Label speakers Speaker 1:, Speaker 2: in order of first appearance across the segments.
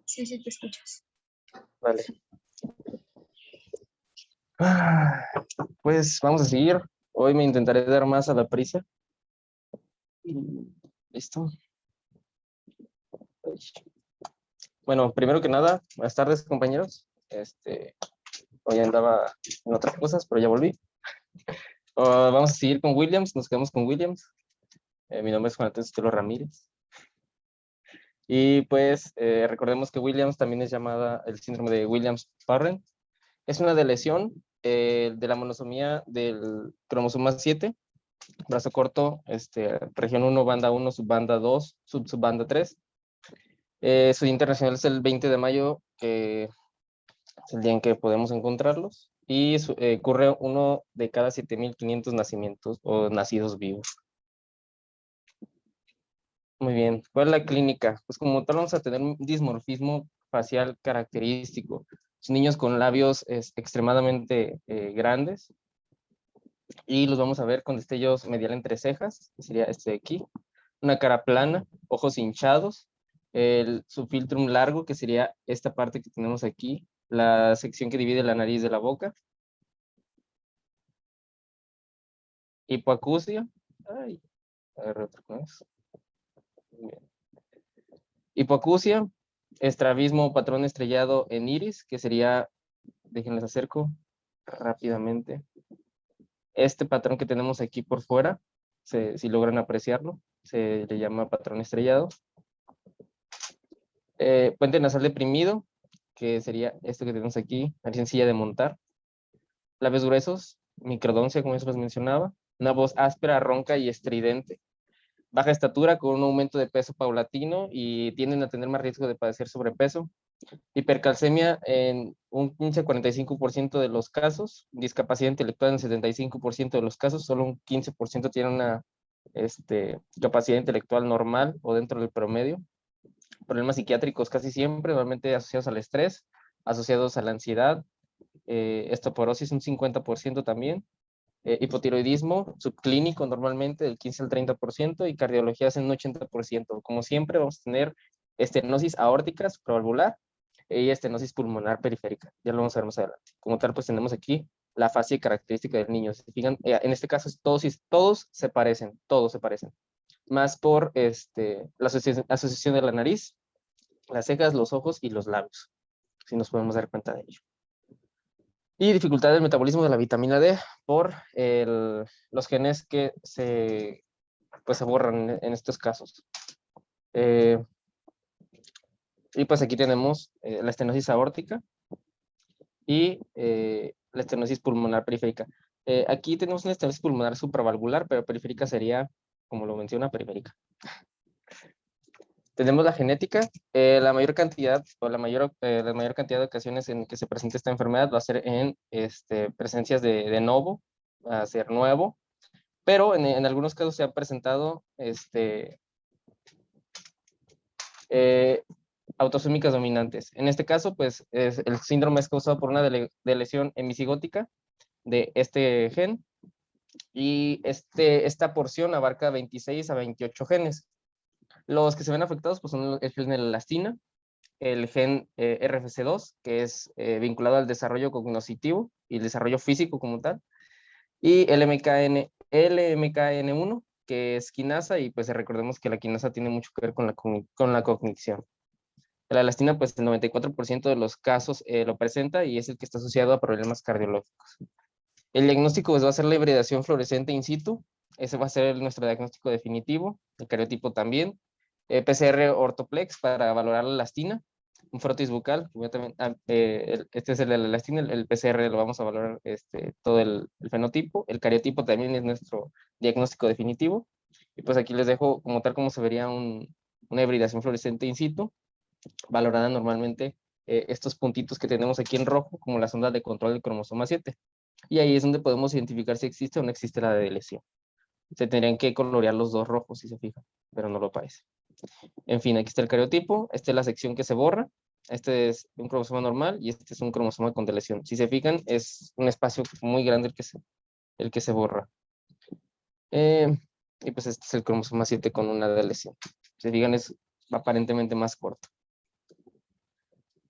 Speaker 1: Sí, sí, te escuchas.
Speaker 2: Vale. Pues vamos a seguir. Hoy me intentaré dar más a la prisa. ¿Listo? Bueno, primero que nada, buenas tardes, compañeros. Hoy andaba en otras cosas, pero ya volví. Vamos a seguir con Williams, nos quedamos con Williams. Mi nombre es Juan Antonio Sotelo Ramírez. Y pues recordemos que Williams también es llamada el síndrome de Williams-Parent. Es una lesión de la monosomía del cromosoma 7, brazo corto, región 1, banda 1, subbanda 2, subbanda 3. Su día internacional es el 20 de mayo, que es el día en que podemos encontrarlos. Y ocurre uno de cada 7.500 nacimientos o nacidos vivos. Muy bien. ¿Cuál es la clínica? Pues como tal vamos a tener un dismorfismo facial característico. Son niños con labios extremadamente grandes, y los vamos a ver con destellos medial entre cejas, que sería este de aquí, una cara plana, ojos hinchados, el subfiltrum largo, que sería esta parte que tenemos aquí, la sección que divide la nariz de la boca, hipoacusia, ay, agarré otra cosa. Hipoacusia, estrabismo o patrón estrellado en iris, que sería, déjenles acerco rápidamente, este patrón que tenemos aquí por fuera, si logran apreciarlo, se le llama patrón estrellado. Puente nasal deprimido, que sería esto que tenemos aquí, nariz sencilla de montar. Labios gruesos, microdoncia, como eso les mencionaba. Una voz áspera, ronca y estridente. Baja estatura con un aumento de peso paulatino y tienden a tener más riesgo de padecer sobrepeso. Hipercalcemia en un 15-45% de los casos. Discapacidad intelectual en 75% de los casos. Solo un 15% tiene una capacidad intelectual normal o dentro del promedio. Problemas psiquiátricos casi siempre, normalmente asociados al estrés, asociados a la ansiedad, osteoporosis un 50% también, hipotiroidismo subclínico normalmente del 15 al 30% y cardiologías en un 80%. Como siempre vamos a tener estenosis aórtica supravalvular y estenosis pulmonar periférica. Ya lo vamos a ver más adelante. Como tal, pues tenemos aquí la fase característica del niño. Si fijan, en este caso todos se parecen, más por la asociación de la nariz, las cejas, los ojos y los labios, si nos podemos dar cuenta de ello. Y dificultad del metabolismo de la vitamina D por los genes que se borran en estos casos. Y pues aquí tenemos la estenosis aórtica y la estenosis pulmonar periférica. Aquí tenemos una estenosis pulmonar supravalvular, pero periférica sería, como lo menciona, periférica. Tenemos la genética, la mayor cantidad de ocasiones en que se presenta esta enfermedad va a ser en presencias de novo, va a ser nuevo, pero en algunos casos se ha presentado autosómicas dominantes. En este caso, pues el síndrome es causado por una lesión hemicigótica de este gen, y esta porción abarca 26 a 28 genes. Los que se ven afectados pues, son el gen de la elastina, el gen RFC2, que es vinculado al desarrollo cognitivo y el desarrollo físico como tal, y el LMKN1, que es quinasa, y pues recordemos que la quinasa tiene mucho que ver con la cognición. La elastina, pues el 94% de los casos lo presenta y es el que está asociado a problemas cardiológicos. El diagnóstico pues, va a ser la hibridación fluorescente in situ. Ese va a ser nuestro diagnóstico definitivo. El cariotipo también. PCR ortoplex para valorar la elastina. Un frotis bucal. Este es el de la elastina. El PCR lo vamos a valorar todo el fenotipo. El cariotipo también es nuestro diagnóstico definitivo. Y pues aquí les dejo como tal como se vería una hibridación fluorescente in situ, valorada normalmente estos puntitos que tenemos aquí en rojo como las ondas de control del cromosoma 7. Y ahí es donde podemos identificar si existe o no existe la lesión. Se tendrían que colorear los dos rojos, si se fijan, pero no lo parece. En fin, aquí está el cariotipo, esta es la sección que se borra, este es un cromosoma normal y este es un cromosoma con deleción. Si se fijan, es un espacio muy grande el que se borra. Eh, y pues este es el cromosoma 7 con una deleción. Si digan, es aparentemente más corto.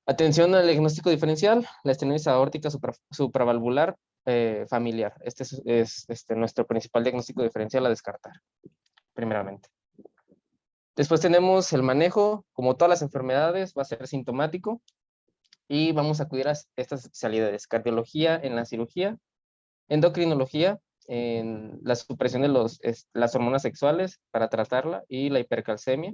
Speaker 2: Atención al diagnóstico diferencial, la estenosis aórtica supravalvular familiar. Este es nuestro principal diagnóstico diferencial a descartar, primeramente. Después tenemos el manejo, como todas las enfermedades, va a ser sintomático y vamos a acudir a estas especialidades: cardiología en la cirugía, endocrinología en la supresión de las hormonas sexuales para tratarla y la hipercalcemia.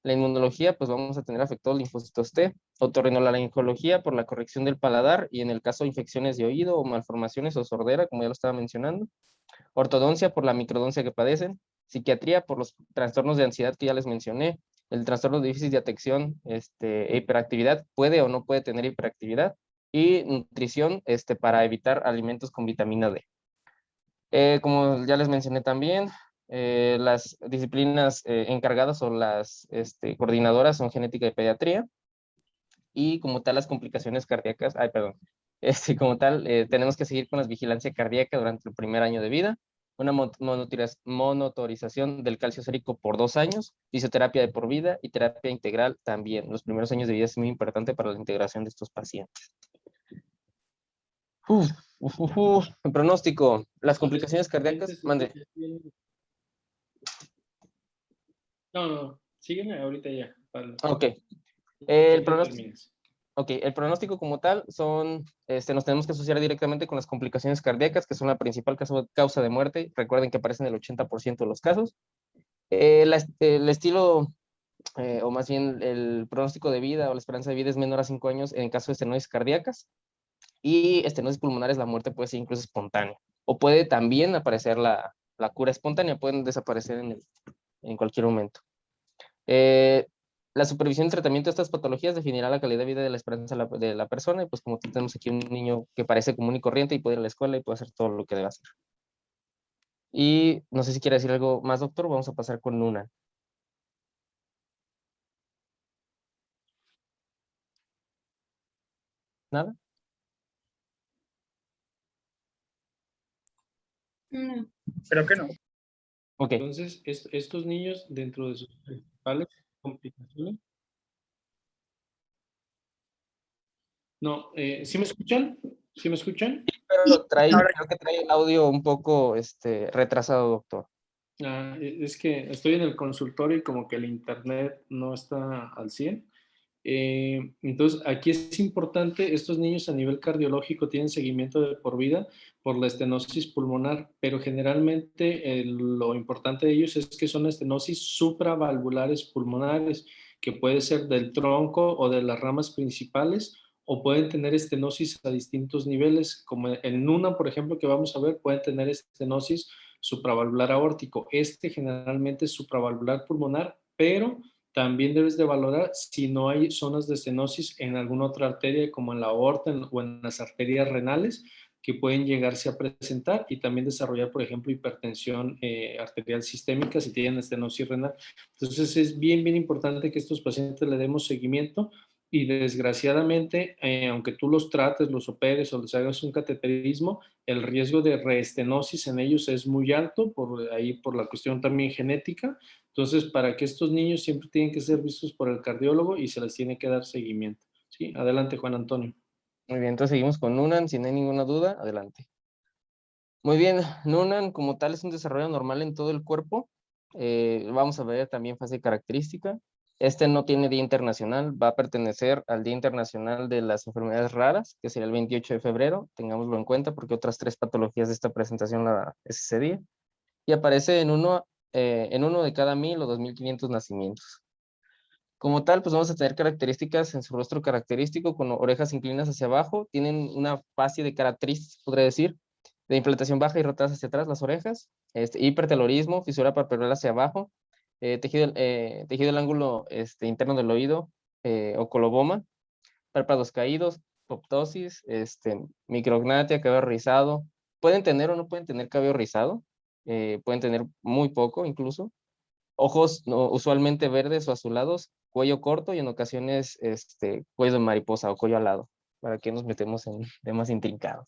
Speaker 2: La inmunología, pues vamos a tener afectados linfocitos T, otorrinolaringología por la corrección del paladar y en el caso de infecciones de oído o malformaciones o sordera, como ya lo estaba mencionando, ortodoncia por la microdoncia que padecen, psiquiatría por los trastornos de ansiedad que ya les mencioné, el trastorno de déficit de atención, hiperactividad, puede o no puede tener hiperactividad, y nutrición para evitar alimentos con vitamina D. Como ya les mencioné también, las disciplinas encargadas o las coordinadoras son genética y pediatría, y como tal las complicaciones cardíacas, como tal tenemos que seguir con la vigilancia cardíaca durante el primer año de vida, una monitorización del calcio sérico por 2 años, fisioterapia de por vida y terapia integral también. Los primeros años de vida es muy importante para la integración de estos pacientes. El pronóstico, las complicaciones cardíacas, mande.
Speaker 1: No, sígueme ahorita ya.
Speaker 2: Ok. El pronóstico como tal nos tenemos que asociar directamente con las complicaciones cardíacas, que son la principal causa de muerte. Recuerden que aparecen en el 80% de los casos. El estilo, o más bien el pronóstico de vida o la esperanza de vida es menor a 5 años en caso de estenosis cardíacas, y estenosis pulmonares, la muerte puede ser incluso espontánea, o puede también aparecer la cura espontánea, pueden desaparecer en cualquier momento. La supervisión y tratamiento de estas patologías definirá la calidad de vida de la esperanza de la persona, y pues como tenemos aquí un niño que parece común y corriente y puede ir a la escuela y puede hacer todo lo que debe hacer. Y no sé si quiere decir algo más, doctor. Vamos a pasar con Nuna. ¿Nada?
Speaker 3: Creo que no.
Speaker 2: Ok.
Speaker 1: Entonces, estos niños, dentro de sus principales complicaciones. No, ¿sí me escuchan? ¿Sí me escuchan?
Speaker 2: Pero creo que trae el audio un poco retrasado, doctor.
Speaker 1: Es que estoy en el consultorio y como que el internet no está al 100. Entonces, aquí es importante, estos niños a nivel cardiológico tienen seguimiento de por vida por la estenosis pulmonar, pero generalmente lo importante de ellos es que son estenosis supravalvulares pulmonares, que puede ser del tronco o de las ramas principales, o pueden tener estenosis a distintos niveles, como en una, por ejemplo, que vamos a ver, pueden tener estenosis supravalvular aórtico. Generalmente es supravalvular pulmonar, pero también debes de valorar si no hay zonas de estenosis en alguna otra arteria, como en la aorta o en las arterias renales, que pueden llegarse a presentar, y también desarrollar, por ejemplo, hipertensión arterial sistémica si tienen estenosis renal. Entonces es bien, bien importante que a estos pacientes le demos seguimiento, y desgraciadamente, aunque tú los trates, los operes o les hagas un cateterismo, el riesgo de reestenosis en ellos es muy alto, por la cuestión también genética. Entonces, para que estos niños siempre tienen que ser vistos por el cardiólogo y se les tiene que dar seguimiento. Sí, adelante, Juan Antonio.
Speaker 2: Muy bien, entonces seguimos con Nunan, si no hay ninguna duda, adelante. Muy bien, Nunan como tal es un desarrollo normal en todo el cuerpo. Vamos a ver también fase característica. No tiene día internacional, va a pertenecer al Día Internacional de las Enfermedades Raras, que sería el 28 de febrero, tengámoslo en cuenta porque otras 3 patologías de esta presentación es ese día. Y aparece en uno de cada 1000 o 2500 nacimientos. Como tal, pues vamos a tener características en su rostro característico, con orejas inclinadas hacia abajo, tienen una fascia de cara triste, podría decir, de implantación baja y rotadas hacia atrás las orejas, hipertelorismo, fisura palpebral hacia abajo, tejido del ángulo interno del oído, o coloboma, párpados caídos, proptosis, micrognatia, cabello rizado. Pueden tener o no pueden tener cabello rizado, pueden tener muy poco incluso. Ojos usualmente verdes o azulados, cuello corto y en ocasiones cuello de mariposa o cuello alado. ¿Para qué nos metemos en temas intrincados?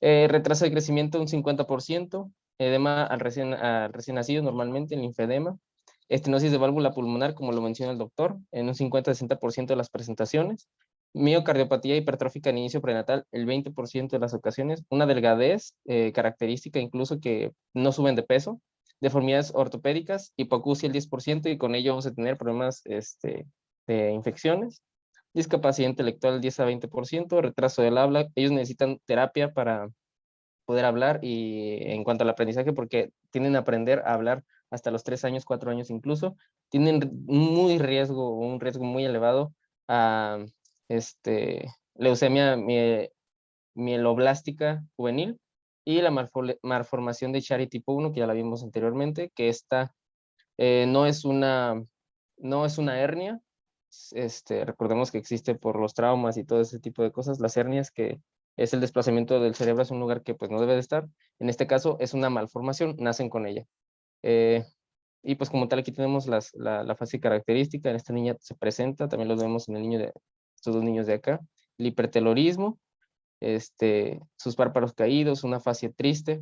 Speaker 2: Retraso de crecimiento un 50%, edema al recién nacido, normalmente, el linfedema, estenosis de válvula pulmonar, como lo menciona el doctor, en un 50-60% de las presentaciones, miocardiopatía hipertrófica en inicio prenatal, el 20% de las ocasiones, una delgadez característica, incluso que no suben de peso, deformidades ortopédicas, hipoacusia el 10%, y con ello vamos a tener problemas de infecciones, discapacidad intelectual 10 a 20%, retraso del habla, ellos necesitan terapia para poder hablar, y en cuanto al aprendizaje, porque tienden a aprender a hablar hasta los 3 años, 4 años incluso, tienen un riesgo muy elevado a leucemia mieloblástica juvenil y la malformación de Chiari tipo 1, que ya la vimos anteriormente, que esta no es una hernia. Recordemos que existe por los traumas y todo ese tipo de cosas, las hernias, que es el desplazamiento del cerebro hacia un lugar que pues no debe de estar. En este caso es una malformación, nacen con ella. Eh, y pues como tal aquí tenemos la fase característica. En esta niña se presenta, también lo vemos en el niño de estos dos niños de acá, el hipertelorismo, sus párpados caídos, una fascia triste,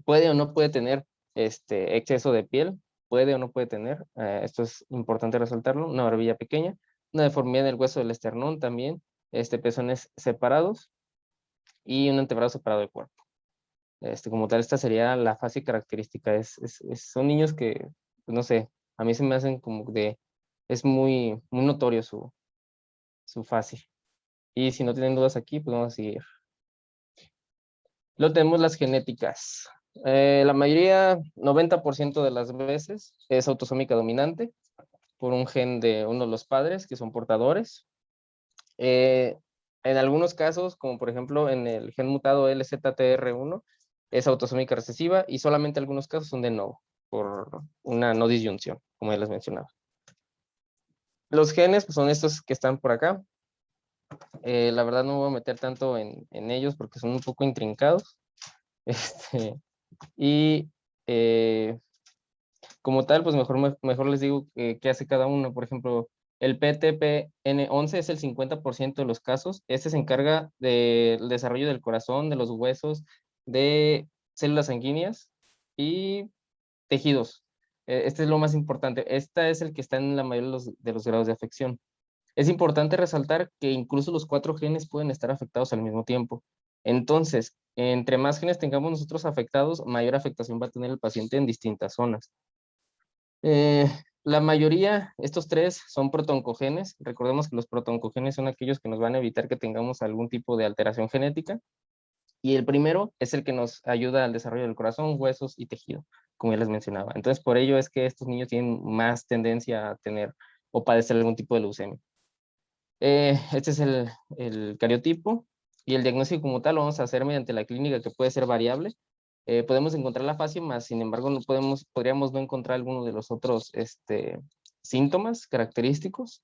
Speaker 2: puede o no puede tener exceso de piel, puede o no puede tener, esto es importante resaltarlo, una barbilla pequeña, una deformidad en el hueso del esternón también, pezones separados y un antebrazo separado del cuerpo. Como tal, esta sería la fase característica. Son niños que, pues, no sé, a mí se me hacen como es muy, muy notorio su fase. Y si no tienen dudas aquí, pues vamos a seguir. Luego tenemos las genéticas. La mayoría, 90% de las veces, es autosómica dominante por un gen de uno de los padres que son portadores. En algunos casos, como por ejemplo en el gen mutado LZTR1, es autosómica recesiva, y solamente algunos casos son de novo, por una no disyunción, como ya les mencionaba. Los genes pues, son estos que están por acá. La verdad no me voy a meter tanto en ellos porque son un poco intrincados. Y como tal, pues mejor les digo qué hace cada uno. Por ejemplo, el PTPN11 es el 50% de los casos. Este se encarga del desarrollo del corazón, de los huesos, de células sanguíneas y tejidos. Este es lo más importante. Este es el que está en la mayoría de los grados de afección. Es importante resaltar que incluso los 4 genes pueden estar afectados al mismo tiempo. Entonces, entre más genes tengamos nosotros afectados, mayor afectación va a tener el paciente en distintas zonas. La mayoría, estos 3 son protoncogenes. Recordemos que los protoncogenes son aquellos que nos van a evitar que tengamos algún tipo de alteración genética. Y el primero es el que nos ayuda al desarrollo del corazón, huesos y tejido, como ya les mencionaba. Entonces, por ello es que estos niños tienen más tendencia a tener o padecer algún tipo de leucemia. Este es el cariotipo, y el diagnóstico como tal lo vamos a hacer mediante la clínica, que puede ser variable. Podemos encontrar la fascia, más sin embargo podríamos no encontrar alguno de los otros síntomas característicos.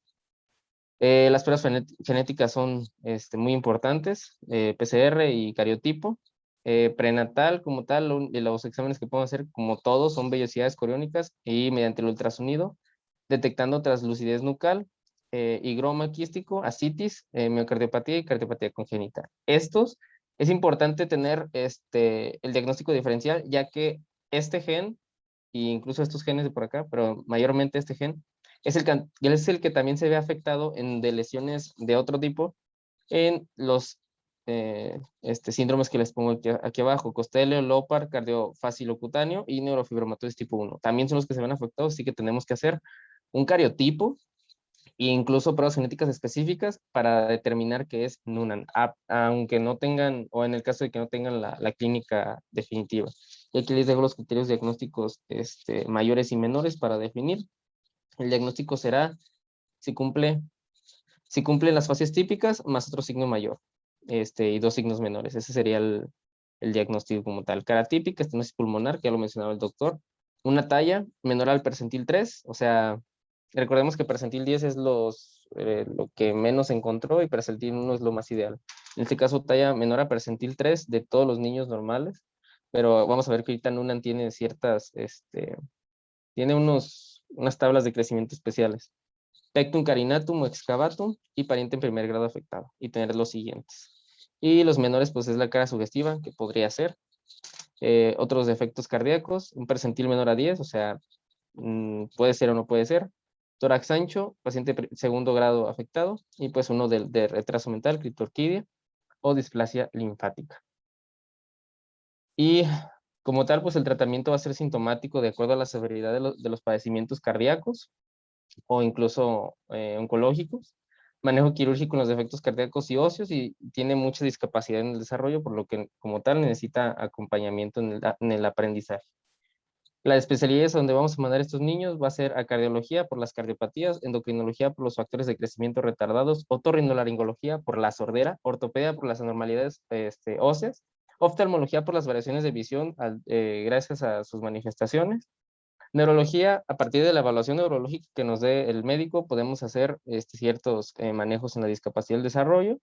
Speaker 2: Las pruebas genéticas son muy importantes, PCR y cariotipo. Prenatal como tal, los exámenes que podemos hacer como todos son vellosidades coriónicas y mediante el ultrasonido, detectando translucidez nucal, higroma quístico, ascitis, miocardiopatía y cardiopatía congénita. Estos, es importante tener el diagnóstico diferencial, ya que este gen, e incluso estos genes de por acá, pero mayormente este gen, es el que también se ve afectado de lesiones de otro tipo en los síndromes que les pongo aquí abajo: Costello, Lopar, cardiofacilocutáneo y neurofibromatosis tipo 1. También son los que se ven afectados, así que tenemos que hacer un cariotipo e incluso pruebas genéticas específicas para determinar que es Noonan, aunque no tengan, o en el caso de que no tengan la clínica definitiva. Y aquí les dejo los criterios diagnósticos mayores y menores para definir. El diagnóstico será si cumple las fases típicas más otro signo mayor, y 2 signos menores. Ese sería el diagnóstico como tal. Cara típica, estenosis pulmonar, que ya lo mencionaba el doctor. Una talla menor al percentil 3, o sea, recordemos que percentil 10 es lo que menos se encontró, y percentil 1 es lo más ideal. En este caso, talla menor a percentil 3 de todos los niños normales, pero vamos a ver que ahorita Noonan tiene tiene unas tablas de crecimiento especiales. Pectum carinatum o excavatum y pariente en primer grado afectado, y tener los siguientes. Y los menores, pues es la cara sugestiva, que podría ser. Otros defectos cardíacos, un percentil menor a 10, o sea, puede ser o no puede ser. Tórax ancho, paciente segundo grado afectado, y pues uno de retraso mental, criptorquidia o displasia linfática. Y como tal, pues el tratamiento va a ser sintomático de acuerdo a la severidad de los padecimientos cardíacos o incluso oncológicos. Manejo quirúrgico en los defectos cardíacos y óseos, y tiene mucha discapacidad en el desarrollo, por lo que como tal necesita acompañamiento en el aprendizaje. Las especialidades donde vamos a mandar a estos niños va a ser a cardiología por las cardiopatías, endocrinología por los factores de crecimiento retardados, otorrinolaringología por la sordera, ortopedia por las anormalidades óseas, oftalmología por las variaciones de visión gracias a sus manifestaciones. Neurología, a partir de la evaluación neurológica que nos dé el médico, podemos hacer ciertos manejos en la discapacidad del desarrollo.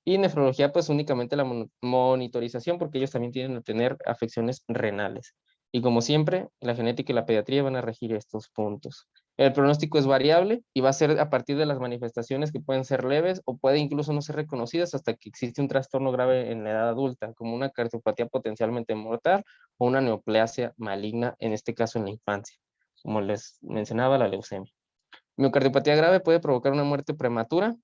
Speaker 2: Y nefrología, pues únicamente la monitorización, porque ellos también tienen que tener afecciones renales. Y como siempre, la genética y la pediatría van a regir estos puntos. El pronóstico es variable y va a ser a partir de las manifestaciones que pueden ser leves o puede incluso no ser reconocidas hasta que existe un trastorno grave en la edad adulta, como una cardiopatía potencialmente mortal o una neoplasia maligna, en este caso en la infancia, como les mencionaba, la leucemia. Miocardiopatía grave puede provocar una muerte prematura,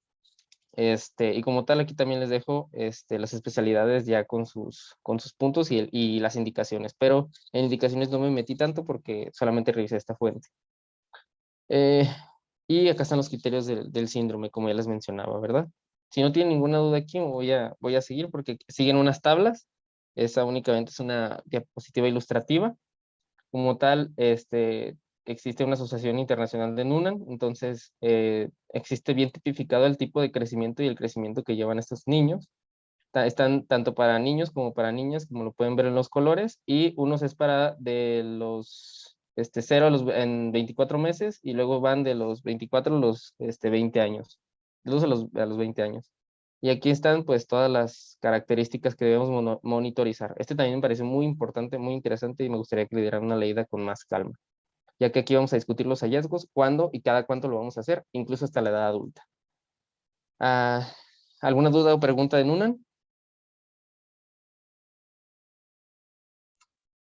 Speaker 2: y como tal aquí también les dejo las especialidades ya con sus puntos y las indicaciones, pero en indicaciones no me metí tanto porque solamente revisé esta fuente. Y acá están los criterios del síndrome, como ya les mencionaba, ¿verdad? Si no tienen ninguna duda aquí, voy a seguir porque siguen unas tablas. Esa únicamente es una diapositiva ilustrativa. Como tal, existe una asociación internacional de Noonan, entonces existe bien tipificado el tipo de crecimiento y el crecimiento que llevan estos niños. Están tanto para niños como para niñas, como lo pueden ver en los colores, y unos es para de los 0 en 24 meses, y luego van de los 24 a los 20 años, de los a los 20 años. Y aquí están pues todas las características que debemos monitorizar. Este también me parece muy importante, muy interesante, y me gustaría que le dieran una leída con más calma, ya que aquí vamos a discutir los hallazgos, cuándo y cada cuánto lo vamos a hacer, incluso hasta la edad adulta. ¿Alguna duda o pregunta de Noonan?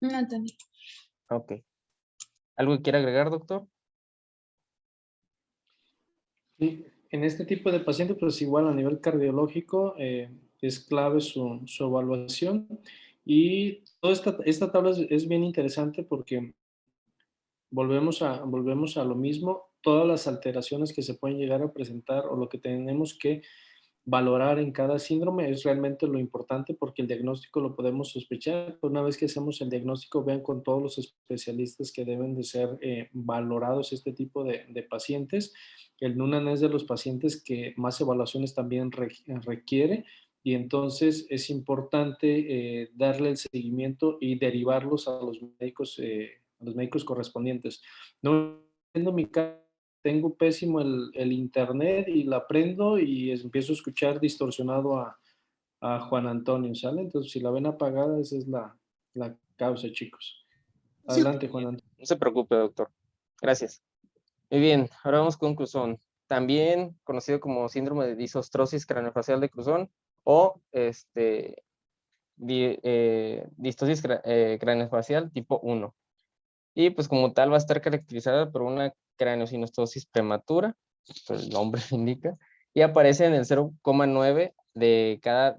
Speaker 4: No entendí.
Speaker 2: Ok. ¿Algo que quiera agregar, doctor?
Speaker 1: Sí, en este tipo de pacientes, pues igual a nivel cardiológico es clave su evaluación, y toda esta tabla es bien interesante porque volvemos a lo mismo, todas las alteraciones que se pueden llegar a presentar o lo que tenemos que valorar en cada síndrome es realmente lo importante, porque el diagnóstico lo podemos sospechar. Una vez que hacemos el diagnóstico, vean con todos los especialistas que deben de ser valorados este tipo de pacientes. El NUNAN es de los pacientes que más evaluaciones también requiere, y entonces es importante darle el seguimiento y derivarlos a los médicos correspondientes. No entiendo mi caso, tengo pésimo el internet y la prendo y empiezo a escuchar distorsionado a Juan Antonio, ¿sale? Entonces, si la ven apagada, esa es la causa, chicos. Adelante, Juan Antonio.
Speaker 2: No se preocupe, doctor. Gracias. Muy bien, ahora vamos con Cruzón. También conocido como síndrome de disostrosis craneofacial de Cruzón o distosis craneofacial tipo 1. Y pues como tal va a estar caracterizada por una craneosinostosis prematura, pues el nombre lo indica, y aparece en el 0,9 de cada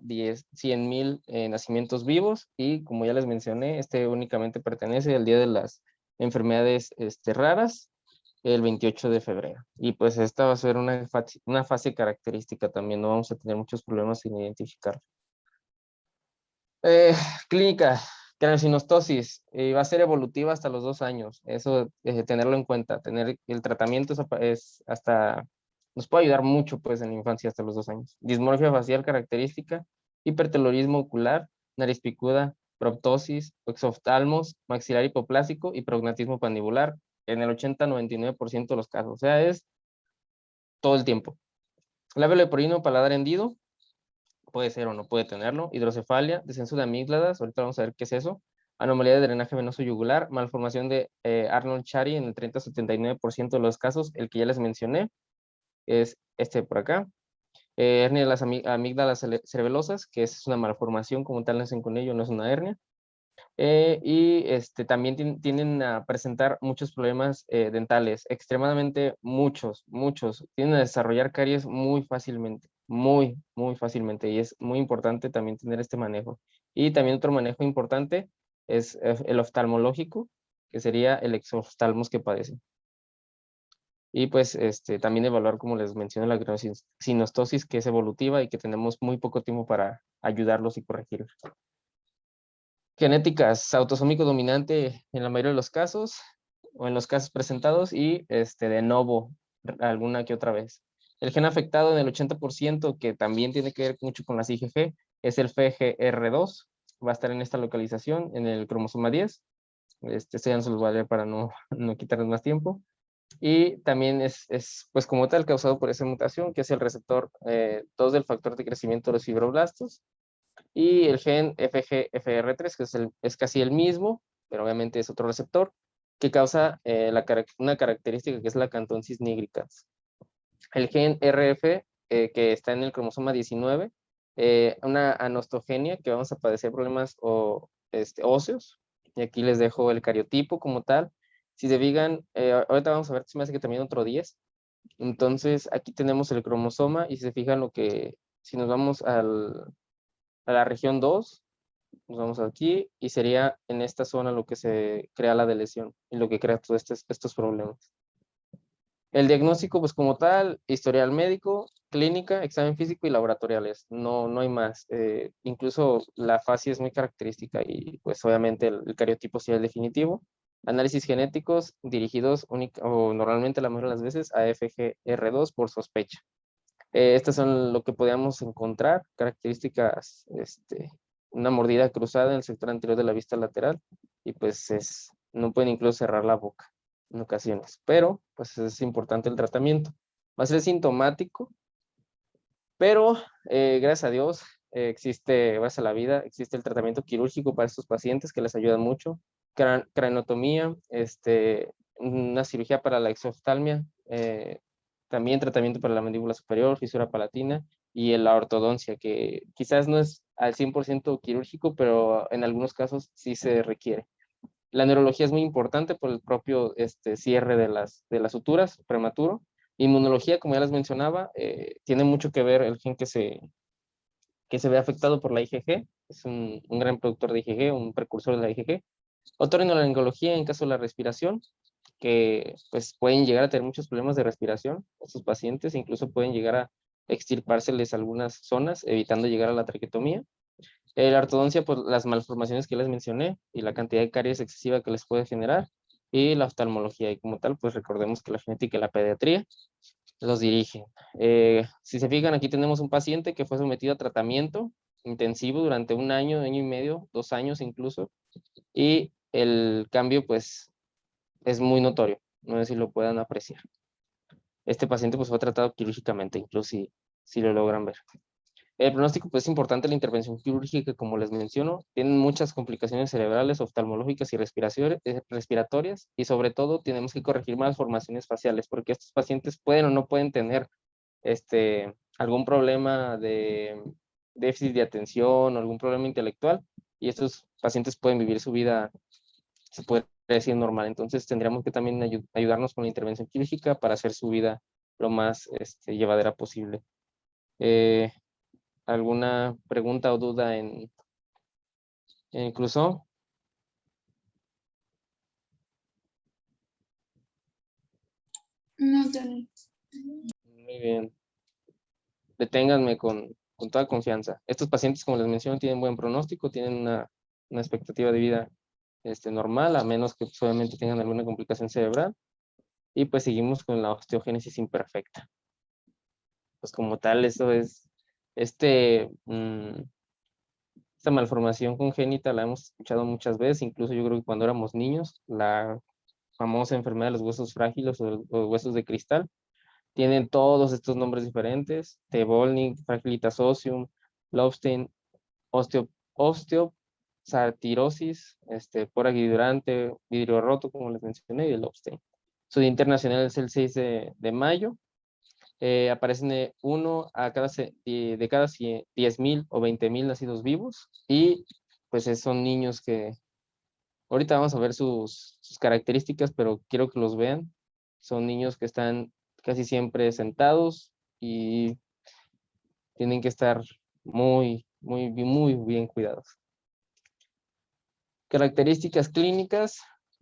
Speaker 2: 100,000 nacimientos vivos, y como ya les mencioné, únicamente pertenece al Día de las Enfermedades raras, el 28 de febrero. Y pues esta va a ser una fase característica también, no vamos a tener muchos problemas en identificar. Clínica, craneosinostosis, va a ser evolutiva hasta los 2 años. Eso, tenerlo en cuenta. Tener el tratamiento es hasta, nos puede ayudar mucho pues en la infancia hasta los 2 años. Dismorfia facial característica, hipertelorismo ocular, nariz picuda, proptosis, exoftalmos, maxilar hipoplásico y prognatismo pandibular en el 80-99% de los casos. O sea, es todo el tiempo. Labio leporino, paladar hendido, puede ser o no puede tenerlo. Hidrocefalia, descenso de amígdalas, ahorita vamos a ver qué es eso. Anomalía de drenaje venoso yugular, malformación de Arnold-Chiari en el 30-79% de los casos, el que ya les mencioné es por acá. Hernia de las amígdalas cerebelosas, que es una malformación como tal, nacen con ello, no es una hernia. También tienden a presentar muchos problemas dentales, extremadamente muchos. Tienden a desarrollar caries muy fácilmente, muy fácilmente, y es muy importante también tener este manejo. Y también otro manejo importante es el oftalmológico, que sería el exoftalmos que padecen. Y pues también evaluar, como les mencioné, la sinostosis, que es evolutiva y que tenemos muy poco tiempo para ayudarlos y corregirlos. Genéticas, autosómico dominante en la mayoría de los casos, o en los casos presentados, y de novo, alguna que otra vez. El gen afectado en el 80%, que también tiene que ver mucho con las IgG, es el FGR2, va a estar en esta localización, en el cromosoma 10. Esto ya no se los voy a leer para no quitarles más tiempo. Y también es pues como tal causado por esa mutación, que es el receptor 2 del factor de crecimiento de los fibroblastos, y el gen FGFR3, que es casi el mismo, pero obviamente es otro receptor, que causa una característica que es la acantosis nigricans. El gen RF, que está en el cromosoma 19, una anostogenia, que vamos a padecer problemas óseos, y aquí les dejo el cariotipo como tal. Si se fijan, ahorita vamos a ver, se me hace que también otro 10. Entonces, aquí tenemos el cromosoma, y si se fijan si nos vamos a la región 2, nos vamos aquí, y sería en esta zona lo que se crea la lesión y lo que crea todos estos problemas. El diagnóstico, pues como tal, historial médico, clínica, examen físico y laboratoriales. No hay más. Incluso la fase es muy característica, y pues obviamente el cariotipo sí es el definitivo. Análisis genéticos dirigidos o normalmente la mayoría de las veces a FGR2 por sospecha. Estas son lo que podíamos encontrar, características, una mordida cruzada en el sector anterior de la vista lateral, y pues no pueden incluso cerrar la boca en ocasiones, pero pues es importante el tratamiento. Va a ser sintomático, pero gracias a Dios gracias a la vida, existe el tratamiento quirúrgico para estos pacientes que les ayuda mucho. Craneotomía, una cirugía para la exoftalmia, también tratamiento para la mandíbula superior, fisura palatina, y la ortodoncia, que quizás no es al 100% quirúrgico, pero en algunos casos sí se requiere. La neurología es muy importante por el propio cierre de las suturas prematuro. Inmunología, como ya les mencionaba, tiene mucho que ver el gen que se ve afectado por la IgG, es un gran productor de IgG, un precursor de la IgG. Otorrinolaringología en caso de la respiración, que pues pueden llegar a tener muchos problemas de respiración estos pacientes, incluso pueden llegar a extirpárseles algunas zonas, evitando llegar a la traqueotomía. La ortodoncia, por las malformaciones que les mencioné y la cantidad de caries excesiva que les puede generar, y la oftalmología, y como tal, pues recordemos que la genética y la pediatría los dirigen. Si se fijan, aquí tenemos un paciente que fue sometido a tratamiento intensivo durante 1 año, 1 año y medio, 2 años incluso, y el cambio pues es muy notorio, no sé si lo puedan apreciar. Este paciente pues fue tratado quirúrgicamente, incluso si lo logran ver. El pronóstico pues es importante la intervención quirúrgica, como les menciono, tienen muchas complicaciones cerebrales, oftalmológicas y respiratorias, y sobre todo tenemos que corregir malformaciones faciales, porque estos pacientes pueden o no pueden tener algún problema de déficit de atención o algún problema intelectual, y estos pacientes pueden vivir su vida, se puede decir, normal. Entonces tendríamos que también ayudarnos con la intervención quirúrgica para hacer su vida lo más llevadera posible. ¿Alguna pregunta o duda en Clouseau?
Speaker 4: No, Tony.
Speaker 2: Muy bien. Deténganme con toda confianza. Estos pacientes, como les menciono, tienen buen pronóstico, tienen una expectativa de vida normal, a menos que pues, obviamente tengan alguna complicación cerebral, y pues seguimos con la osteogénesis imperfecta. Pues como tal, eso es, esta malformación congénita la hemos escuchado muchas veces, incluso yo creo que cuando éramos niños, la famosa enfermedad de los huesos frágiles o los huesos de cristal. Tienen todos estos nombres diferentes: T-Bolning, Fragilitas Osseum, Lobstein, osteosartirosis, pora aguidurante, vidrio roto, como les mencioné, y el Lobstein. Su día internacional es el 6 de mayo. Aparecen de cada 10,000 o 20,000 nacidos vivos, y pues son niños que Ahorita vamos a ver sus características, pero quiero que los vean. Son niños que están casi siempre sentados y tienen que estar muy bien cuidados. Características clínicas.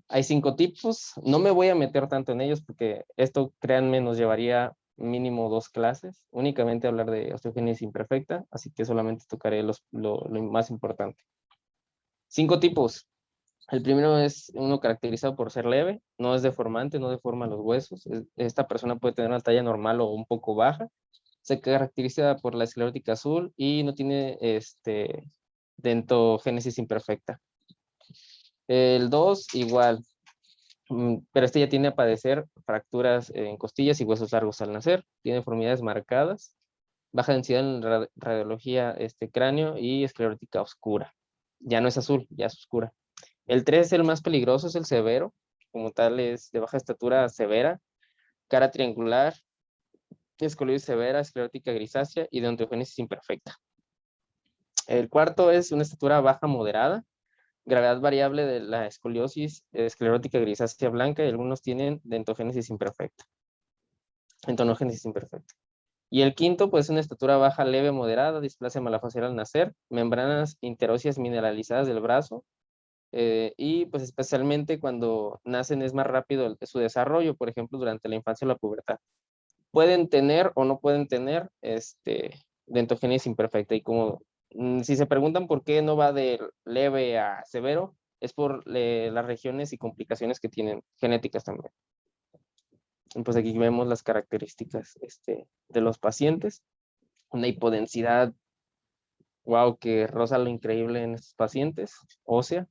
Speaker 2: Hay 5 tipos. No me voy a meter tanto en ellos porque esto, créanme, nos llevaría mínimo 2 clases. Únicamente hablar de osteogénesis imperfecta, así que solamente tocaré lo más importante. 5 tipos. El primero es uno caracterizado por ser leve, no es deformante, no deforma los huesos. Esta persona puede tener una talla normal o un poco baja. Se caracteriza por la esclerótica azul y no tiene dentogénesis imperfecta. El 2 igual, pero este ya tiene a padecer fracturas en costillas y huesos largos al nacer. Tiene deformidades marcadas, baja densidad en radiología cráneo y esclerótica oscura. Ya no es azul, ya es oscura. El 3 es el más peligroso, es el severo. Como tal, es de baja estatura severa, cara triangular, escoliosis severa, esclerótica grisácea y de osteogénesis imperfecta. El cuarto es una estatura baja moderada, gravedad variable de la escoliosis esclerótica grisácea blanca y algunos tienen dentogénesis imperfecta. Entonogénesis imperfecta. Y el quinto, pues una estatura baja leve moderada, displasia malafacial al nacer, membranas interóseas mineralizadas del brazo, y pues especialmente cuando nacen es más rápido su desarrollo, por ejemplo, durante la infancia o la pubertad. Pueden tener o no pueden tener dentogénesis imperfecta. Y como si se preguntan por qué no va de leve a severo, es por las regiones y complicaciones que tienen genéticas también. Pues aquí vemos las características de los pacientes. Una hipodensidad, wow, que roza lo increíble en estos pacientes, ósea,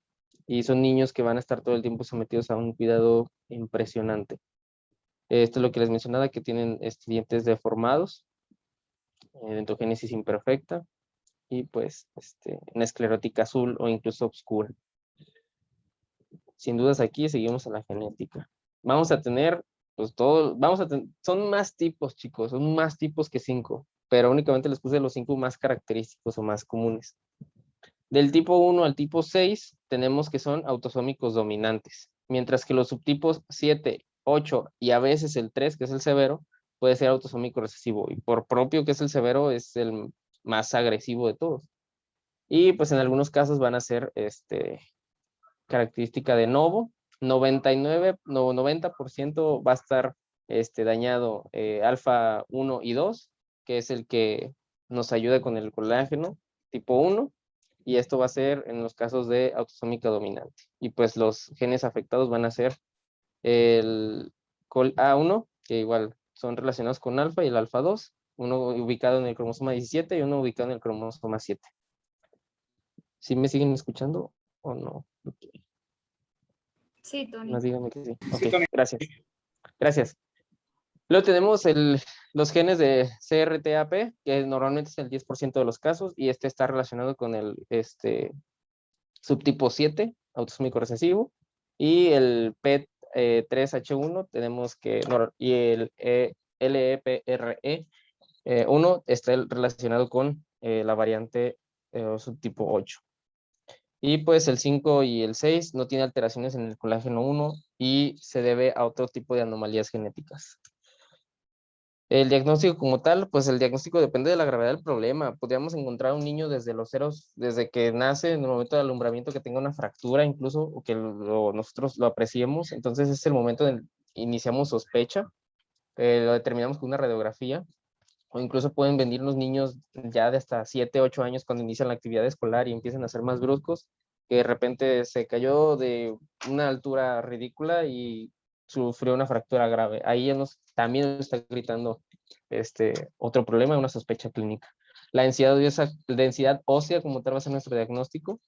Speaker 2: y son niños que van a estar todo el tiempo sometidos a un cuidado impresionante. Esto es lo que les mencionaba, que tienen dientes deformados, dentogénesis imperfecta, y pues una esclerótica azul o incluso oscura. Sin dudas aquí seguimos a la genética. Vamos a tener, pues todo, son más tipos, chicos, son más tipos que 5, pero únicamente les puse los 5 más característicos o más comunes. Del tipo 1 al tipo 6 tenemos que son autosómicos dominantes, mientras que los subtipos 7, 8 y a veces el 3, que es el severo, puede ser autosómico recesivo, y por propio que es el severo es el más agresivo de todos. Y pues en algunos casos van a ser característica de novo, 90% va a estar dañado alfa 1 y 2, que es el que nos ayuda con el colágeno tipo 1, y esto va a ser en los casos de autosómica dominante. Y pues los genes afectados van a ser el col A1, que igual son relacionados con alfa, y el alfa 2, uno ubicado en el cromosoma 17 y uno ubicado en el cromosoma 7. ¿Sí me siguen escuchando o no?
Speaker 4: Sí, Tony.
Speaker 2: No, díganme que sí. Ok,
Speaker 3: Sí, Tony.
Speaker 2: gracias. Gracias. Luego tenemos los genes de CRTAP, que normalmente es el 10% de los casos, y este está relacionado con el subtipo 7, autosómico recesivo, y el PET3H1 tenemos que, y el LEPRE1 está relacionado con la variante subtipo 8. Y pues el 5 y el 6 no tiene alteraciones en el colágeno 1 y se debe a otro tipo de anomalías genéticas. El diagnóstico como tal, pues el diagnóstico depende de la gravedad del problema. Podríamos encontrar un niño desde los ceros, desde que nace, en el momento del alumbramiento, que tenga una fractura incluso, o que nosotros lo apreciemos. Entonces es el momento en el que iniciamos sospecha, lo determinamos con una radiografía, o incluso pueden venir los niños ya de hasta 7, 8 años cuando inician la actividad escolar y empiezan a ser más bruscos, que de repente se cayó de una altura ridícula y sufrió una fractura grave. Ahí también nos está gritando otro problema, una sospecha clínica. La densidad ósea como tal va a ser nuestro diagnóstico.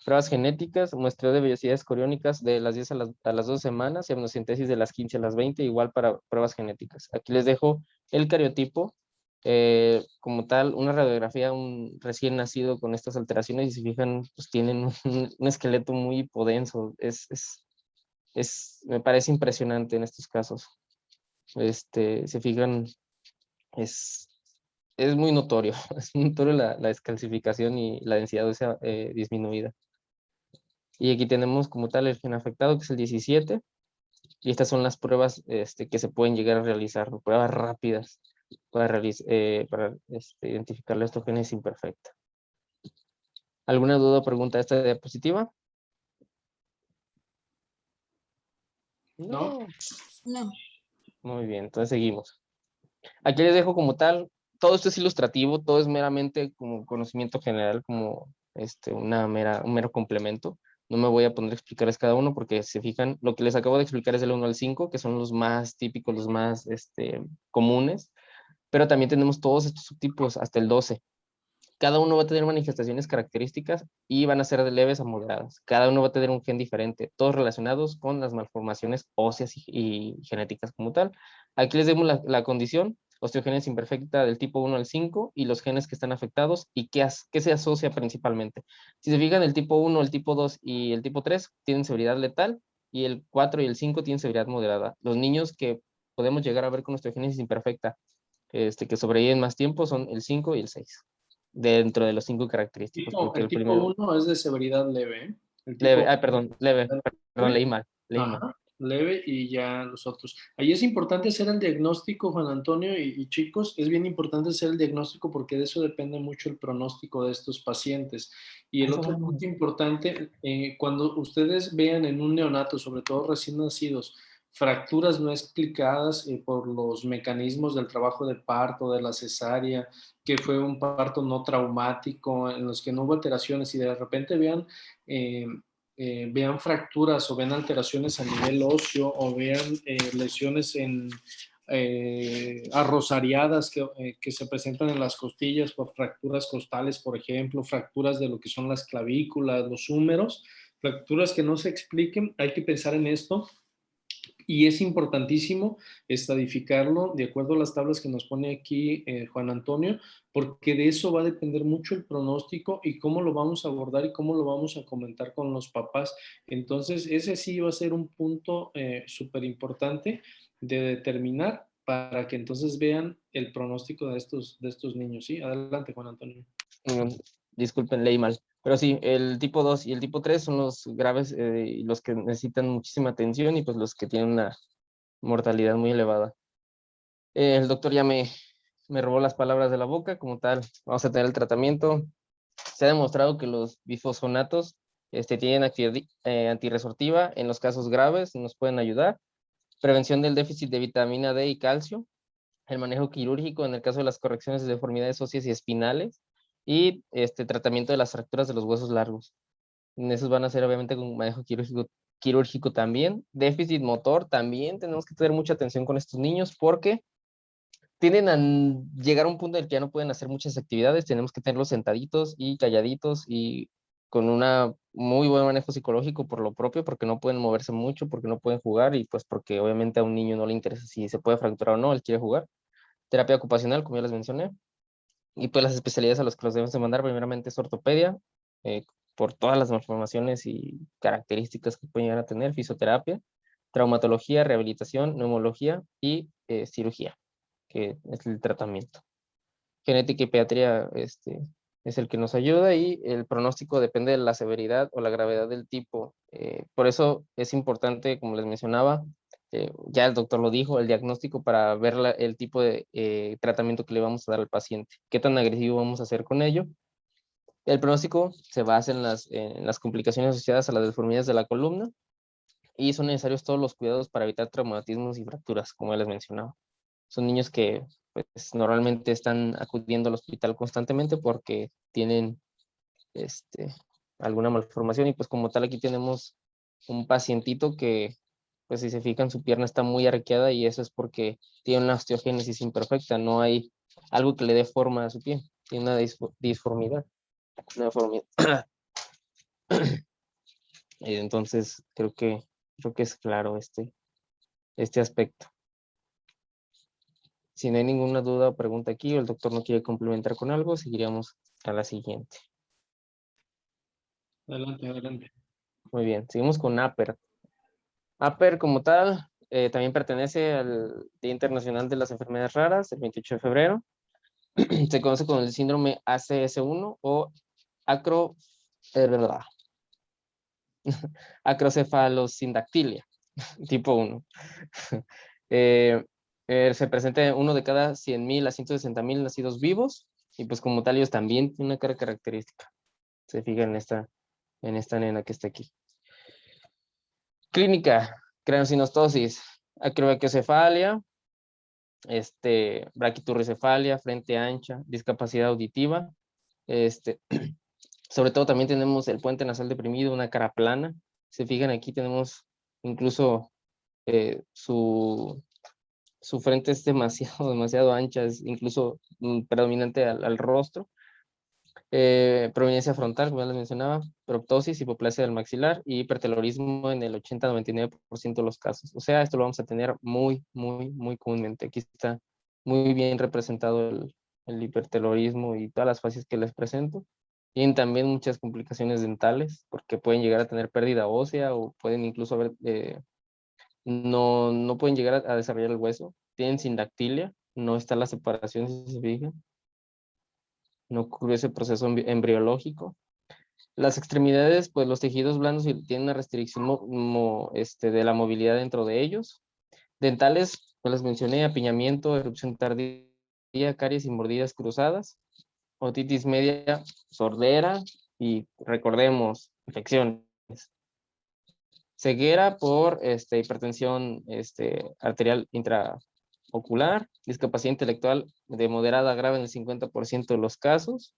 Speaker 2: Pruebas genéticas, muestreo de vellosidades coriónicas de las 10 a las 2 semanas y amniocentesis de las 15 a las 20, igual para pruebas genéticas. Aquí les dejo el cariotipo, como tal, una radiografía, un recién nacido con estas alteraciones, y si fijan, pues tienen un esqueleto muy hipodenso. Me parece impresionante en estos casos. Se fijan, es muy notorio, es muy notorio la descalcificación y la densidad ósea disminuida. Y aquí tenemos como tal el gen afectado, que es el 17. Y estas son las pruebas que se pueden llegar a realizar, ¿no? Pruebas rápidas para identificar la osteogénesis imperfecta. ¿Alguna duda o pregunta de esta diapositiva?
Speaker 1: No.
Speaker 4: No.
Speaker 2: Muy bien, entonces seguimos. Aquí les dejo como tal, todo esto es ilustrativo, todo es meramente como conocimiento general, como un mero complemento. No me voy a poner a explicarles cada uno porque si se fijan, lo que les acabo de explicar es del 1 al 5, que son los más típicos, los más comunes, pero también tenemos todos estos subtipos hasta el 12. Cada uno va a tener manifestaciones características y van a ser de leves a moderadas. Cada uno va a tener un gen diferente, todos relacionados con las malformaciones óseas y genéticas como tal. Aquí les demos la condición, osteogénesis imperfecta del tipo 1 al 5 y los genes que están afectados y qué se asocia principalmente. Si se fijan, el tipo 1, el tipo 2 y el tipo 3 tienen severidad letal y el 4 y el 5 tienen severidad moderada. Los niños que podemos llegar a ver con osteogénesis imperfecta que sobreviven más tiempo son el 5 y el 6 dentro de los 5 característicos, porque
Speaker 1: El
Speaker 2: el
Speaker 1: tipo
Speaker 2: primero,
Speaker 1: 1 es de severidad leve, ¿eh? El
Speaker 2: leve,
Speaker 1: tipo
Speaker 2: leve, perdón,
Speaker 1: leve,
Speaker 2: leí mal.
Speaker 1: ajá, leve y ya los otros. Ahí es importante hacer el diagnóstico, Juan Antonio y chicos, es bien importante hacer el diagnóstico porque de eso depende mucho el pronóstico de estos pacientes. Y el
Speaker 2: Eso
Speaker 1: otro
Speaker 2: vamos.
Speaker 1: punto importante, cuando ustedes vean en un neonato, sobre todo recién nacidos, fracturas no explicadas por los mecanismos del trabajo de parto, de la cesárea, que fue un parto no traumático, en los que no hubo alteraciones y de repente eh, vean fracturas o vean alteraciones a nivel óseo o vean lesiones arrosariadas que se presentan en las costillas por fracturas costales, por ejemplo, fracturas de lo que son las clavículas, los húmeros, fracturas que no se expliquen, hay que pensar en esto y es importantísimo estadificarlo de acuerdo a las tablas que nos pone aquí Juan Antonio, porque de eso va a depender mucho el pronóstico y cómo lo vamos a abordar y cómo lo vamos a comentar con los papás. Entonces, ese sí va a ser un punto súper importante de determinar para que entonces vean el pronóstico de estos niños. ¿Sí? Adelante, Juan Antonio.
Speaker 2: Mm, Disculpen, leí mal. Pero sí, el tipo 2 y el tipo 3 son los graves y los que necesitan muchísima atención y pues los que tienen una mortalidad muy elevada. El doctor ya me robó las palabras de la boca, como tal, vamos a tener el tratamiento. Se ha demostrado que los bifosfonatos tienen actividad antirresortiva en los casos graves, nos pueden ayudar. Prevención del déficit de vitamina D y calcio, el manejo quirúrgico en el caso de las correcciones de deformidades óseas y espinales y tratamiento de las fracturas de los huesos largos. En esos van a ser obviamente con manejo quirúrgico también. Déficit motor también tenemos que tener mucha atención con estos niños porque tienden a llegar a un punto en el que ya no pueden hacer muchas actividades, tenemos que tenerlos sentaditos y calladitos y con un muy buen manejo psicológico por lo propio, porque no pueden moverse mucho, porque no pueden jugar y pues porque obviamente a un niño no le interesa si se puede fracturar o no, él quiere jugar. Terapia ocupacional, como ya les mencioné, y pues las especialidades a las que los debemos de mandar primeramente es ortopedia, eh, por todas las malformaciones y características que pueden llegar a tener, fisioterapia, traumatología, rehabilitación, neumología y cirugía, que es el tratamiento. Genética y pediatría es el que nos ayuda y el pronóstico depende de la severidad o la gravedad del tipo. Por eso es importante, como les mencionaba, ya el doctor lo dijo, el diagnóstico para ver el tipo de tratamiento que le vamos a dar al paciente, qué tan agresivo vamos a hacer con ello. El pronóstico se basa en las complicaciones asociadas a las deformidades de la columna y son necesarios todos los cuidados para evitar traumatismos y fracturas, como ya les mencionaba. Son niños que pues, normalmente están acudiendo al hospital constantemente porque tienen alguna malformación y pues como tal aquí tenemos un pacientito que pues si se fijan su pierna está muy arqueada y eso es porque tiene una osteogénesis imperfecta, no hay algo que le dé forma a su pie, tiene una disformidad, una deformidad. Entonces creo que es claro este aspecto. Si no hay ninguna duda o pregunta aquí o el doctor no quiere complementar con algo, seguiríamos a la siguiente.
Speaker 1: Adelante, adelante.
Speaker 2: Muy bien, seguimos con APER. APER como tal también pertenece al Día Internacional de las Enfermedades Raras, el 28 de febrero. Se conoce con el síndrome ACS1 o acro, acrocefalosindactilia, tipo 1. Se presenta uno de cada 100,000 a 160,000 nacidos vivos, y pues como tal ellos también tienen una cara característica. Se fijan en esta nena que está aquí. Clínica, craneosinostosis, acrobraquiocefalia, braquiturricefalia, frente ancha, discapacidad auditiva, sobre todo también tenemos el puente nasal deprimido, una cara plana. Se fijan aquí tenemos incluso su frente es demasiado ancha, es incluso predominante al rostro. Prominencia frontal, como ya les mencionaba, proptosis, hipoplasia del maxilar y hipertelorismo en el 80-99% de los casos. O sea, esto lo vamos a tener muy comúnmente. Aquí está muy bien representado el hipertelorismo y todas las fases que les presento. Tienen también muchas complicaciones dentales, porque pueden llegar a tener pérdida ósea o pueden incluso haber, no pueden llegar a desarrollar el hueso. Tienen sindactilia, no está la separación, si se fijan. No ocurrió ese proceso embriológico. Las extremidades, pues los tejidos blandos tienen una restricción de la movilidad dentro de ellos. Dentales, pues les mencioné, apiñamiento, erupción tardía, caries y mordidas cruzadas, otitis media, sordera y recordemos, infecciones. Ceguera por hipertensión arterial intraocular, discapacidad intelectual de moderada a grave en el 50% de los casos,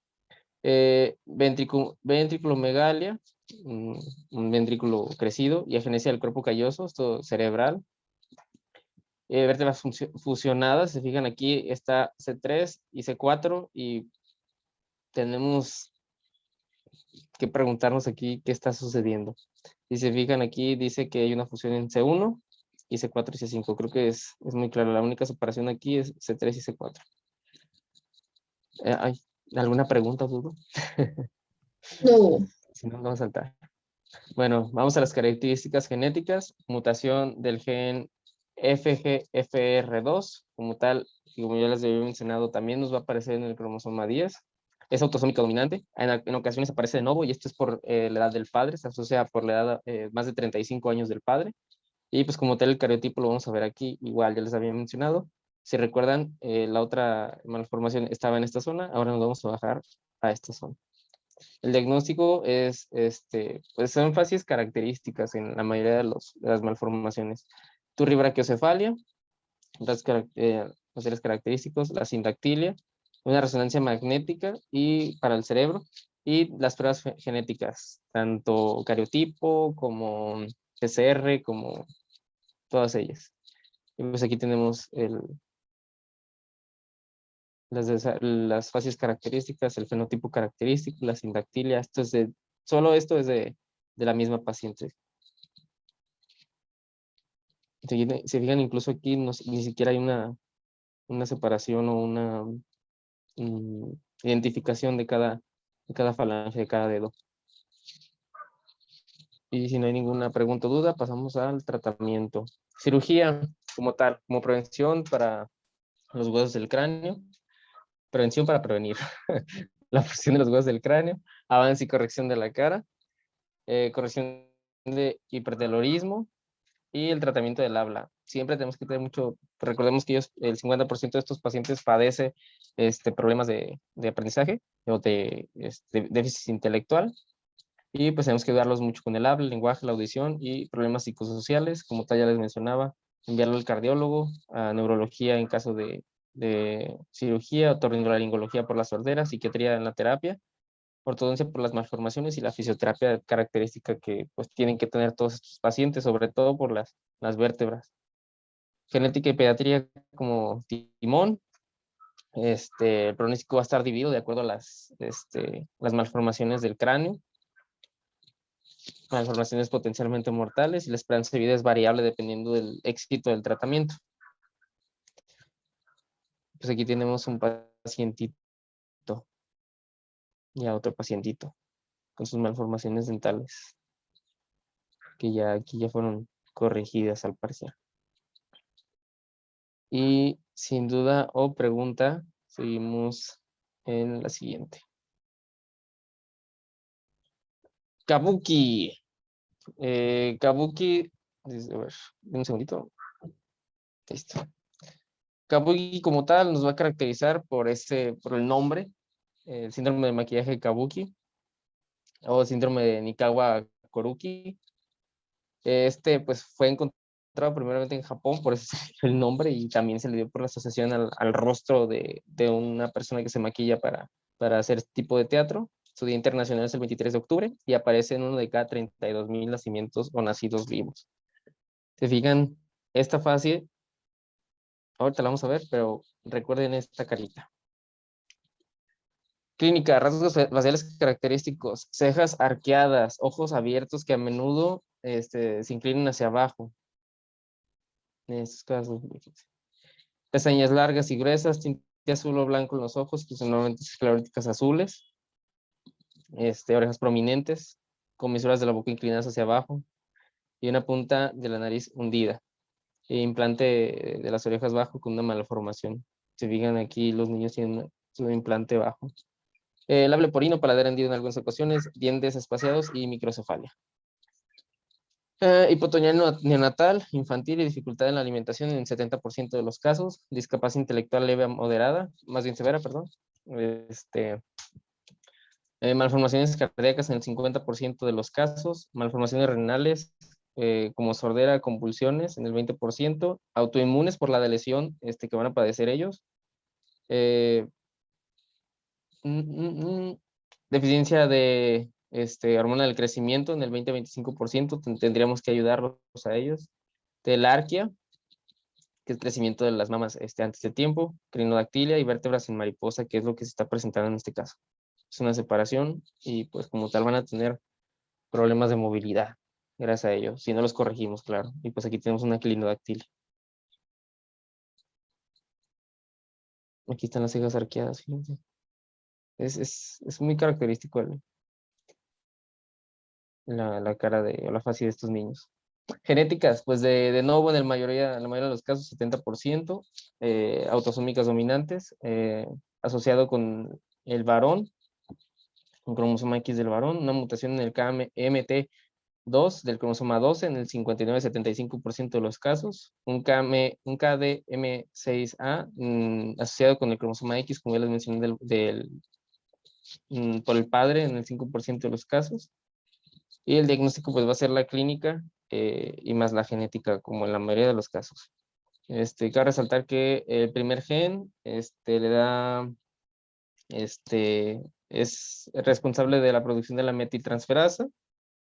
Speaker 2: ventriculomegalia, un ventrículo crecido, y agenesia del cuerpo calloso, esto cerebral. Vértebras fusionadas, se fijan aquí está C3 y C4 y tenemos que preguntarnos aquí qué está sucediendo. Si se fijan aquí dice que hay una fusión en C1 y C4 y C5. Creo que es muy claro, la única separación aquí es C3 y C4. ¿Hay alguna pregunta, Dudo?
Speaker 4: No.
Speaker 2: Si no, vamos a saltar. Bueno, vamos a las características genéticas. Mutación del gen FGFR2, como tal, y como ya les había mencionado, también nos va a aparecer en el cromosoma 10. Es autosómica dominante. En ocasiones aparece de nuevo, y esto es por la edad del padre, se asocia por la edad más de 35 años del padre. Y pues como tal el cariotipo lo vamos a ver aquí, igual ya les había mencionado. Si recuerdan, la otra malformación estaba en esta zona, ahora nos vamos a bajar a esta zona. El diagnóstico es, pues son fases características en la mayoría de las malformaciones. Turribraquiocefalia, los seres característicos, la sindactilia, una resonancia magnética y para el cerebro, y las pruebas genéticas, tanto cariotipo como PCR, como todas ellas. Y pues aquí tenemos las fases características, el fenotipo característico, la sindactilia. Solo esto es de la misma paciente. Se fijan, incluso aquí ni siquiera hay una separación o una identificación de cada falange, de cada dedo. Y si no hay ninguna pregunta o duda, pasamos al tratamiento. Cirugía como tal, como prevención para los huesos del cráneo. Prevención para prevenir. La fusión de los huesos del cráneo, avance y corrección de la cara, corrección de hipertelorismo y el tratamiento del habla. Siempre tenemos que tener recordemos que el 50% de estos pacientes padece problemas de aprendizaje o de déficit intelectual, y pues tenemos que ayudarlos mucho con el habla, el lenguaje, la audición y problemas psicosociales, como tal ya les mencionaba, enviarlo al cardiólogo, a neurología en caso de cirugía, otorrinolaringología por la sordera, psiquiatría en la terapia, ortodoncia por las malformaciones y la fisioterapia característica que pues tienen que tener todos estos pacientes, sobre todo por las vértebras. Genética y pediatría como timón. El pronóstico va a estar dividido de acuerdo a las malformaciones del cráneo, malformaciones potencialmente mortales, y la esperanza de vida es variable dependiendo del éxito del tratamiento. Pues aquí tenemos un pacientito y a otro pacientito con sus malformaciones dentales, que aquí ya fueron corregidas al parecer. Y sin duda o pregunta, seguimos en la siguiente. Kabuki. Kabuki, a ver, un segundito. Listo. Kabuki como tal nos va a caracterizar por el nombre, el síndrome de maquillaje de Kabuki o síndrome de Nikawa-Koruki. Pues fue encontrado primeramente en Japón, por eso es el nombre, y también se le dio por la asociación al rostro de una persona que se maquilla para hacer este tipo de teatro. Su Día Internacional es el 23 de octubre y aparece en uno de cada 32,000 nacimientos o nacidos vivos. ¿Se fijan? Esta fase, ahorita la vamos a ver, pero recuerden esta carita. Clínica, rasgos faciales característicos, cejas arqueadas, ojos abiertos que a menudo se inclinan hacia abajo. En estos casos, pestañas largas y gruesas, tinte azul o blanco en los ojos, que son normalmente escleróticas azules, orejas prominentes, comisuras de la boca inclinadas hacia abajo y una punta de la nariz hundida. E implante de las orejas bajo con una malformación. Se fijan aquí, los niños tienen su implante bajo. Labio leporino, paladar hendido en algunas ocasiones, dientes espaciados y microcefalia. Hipotonía neonatal, infantil y dificultad en la alimentación en el 70% de los casos. Discapacidad intelectual leve a moderada, más bien severa, perdón. Malformaciones cardíacas en el 50% de los casos. Malformaciones renales como sordera, convulsiones en el 20%. Autoinmunes por la de lesión que van a padecer ellos. Deficiencia de hormona del crecimiento en el 20-25%, tendríamos que ayudarlos a ellos. Telarquia, que es crecimiento de las mamas antes de tiempo. Crinodactilia y vértebras en mariposa, que es lo que se está presentando en este caso. Es una separación y pues como tal van a tener problemas de movilidad gracias a ello, si no los corregimos, claro. Y pues aquí tenemos una clinodactilia. Aquí están las cejas arqueadas, fíjense. Es muy característico la cara o la fase de estos niños. Genéticas, pues de nuevo en la mayoría de los casos 70%, autosómicas dominantes, asociado con el varón, un cromosoma X del varón, una mutación en el KMT2 del cromosoma 12 en el 59-75% de los casos, un KDM6A asociado con el cromosoma X, como ya les mencioné, por el padre en el 5% de los casos. Y el diagnóstico pues va a ser la clínica y más la genética, como en la mayoría de los casos. Cabe resaltar que el primer gen le da, es responsable de la producción de la metiltransferasa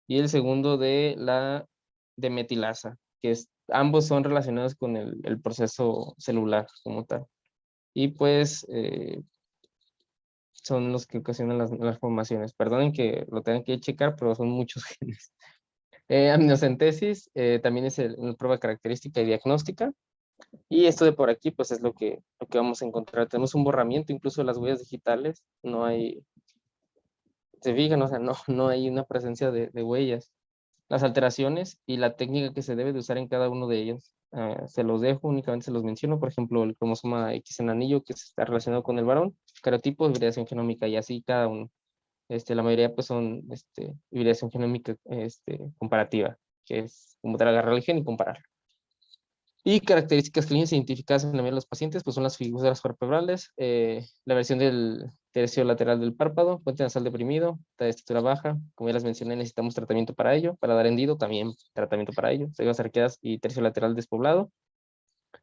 Speaker 2: y el segundo de la demetilasa, que ambos son relacionados con el proceso celular como tal. Y pues son los que ocasionan las formaciones. Perdonen que lo tengan que checar, pero son muchos genes. Amniocentesis también es una prueba característica y diagnóstica. Y esto de por aquí, pues es lo que vamos a encontrar. Tenemos un borramiento incluso de las huellas digitales. No hay, se fijan, o sea, no hay una presencia de huellas. Las alteraciones y la técnica que se debe de usar en cada uno de ellos. Se los dejo, únicamente se los menciono. Por ejemplo, el cromosoma X en anillo, que está relacionado con el varón, cariotipo, hibridación genómica, y así cada uno. La mayoría pues son hibridación genómica comparativa, que es como te agarrar el gen y comparar. Y características clínicas identificadas en la mayoría de los pacientes pues son las fisuras palpebrales, la versión del tercio lateral del párpado, puente nasal deprimido, de estatura baja, como ya les mencioné, necesitamos tratamiento para ello, para dar hendido también tratamiento para ello, cejas arqueadas y tercio lateral despoblado,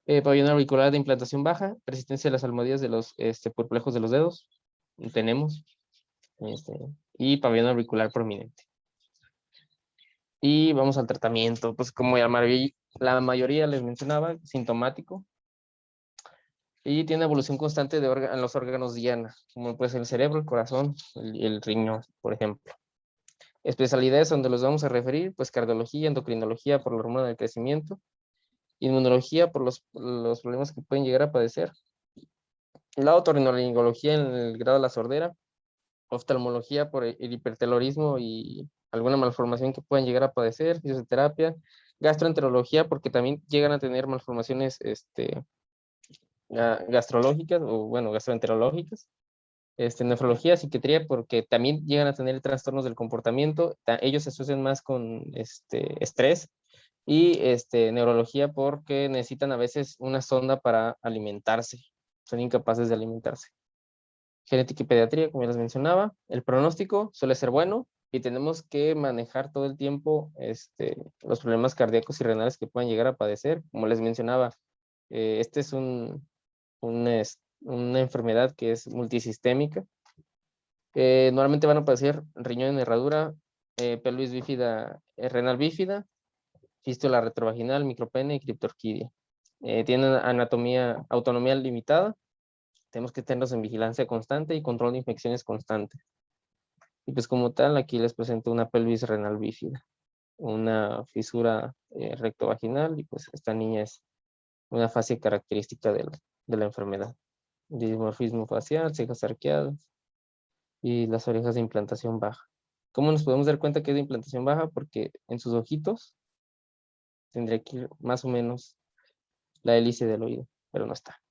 Speaker 2: pabellón auricular de implantación baja, persistencia de las almohadillas de los purpulejos de los dedos, tenemos, y pabellón auricular prominente. Y vamos al tratamiento, pues como ya la mayoría les mencionaba, sintomático, y tiene evolución constante en los órganos diana, como puede ser el cerebro, el corazón, el riñón, por ejemplo. Especialidades donde los vamos a referir, pues cardiología, endocrinología por la hormona del crecimiento, inmunología por los problemas que pueden llegar a padecer, la otorrinolaringología en el grado de la sordera, oftalmología por el hipertelorismo y alguna malformación que puedan llegar a padecer, fisioterapia, gastroenterología porque también llegan a tener malformaciones gastrológicas o bueno, gastroenterológicas, nefrología, psiquiatría, porque también llegan a tener trastornos del comportamiento. Ellos se asocian más con estrés. Y neurología porque necesitan a veces una sonda para alimentarse. Son incapaces de alimentarse. Genética y pediatría, como ya les mencionaba. El pronóstico suele ser bueno y tenemos que manejar todo el tiempo los problemas cardíacos y renales que puedan llegar a padecer. Como les mencionaba, este es una enfermedad que es multisistémica. Normalmente van a padecer riñón en herradura, pelvis bífida, renal bífida, fístula retrovaginal, micropene y criptorquidia. Tienen autonomía limitada. Tenemos que tenerlos en vigilancia constante y control de infecciones constante. Y pues como tal, aquí les presento una pelvis renal bífida, una fisura rectovaginal, y pues esta niña es una fase característica de la enfermedad. Dimorfismo facial, cejas arqueadas y las orejas de implantación baja. ¿Cómo nos podemos dar cuenta que es de implantación baja? Porque en sus ojitos tendría que ir más o menos la hélice del oído, pero no está.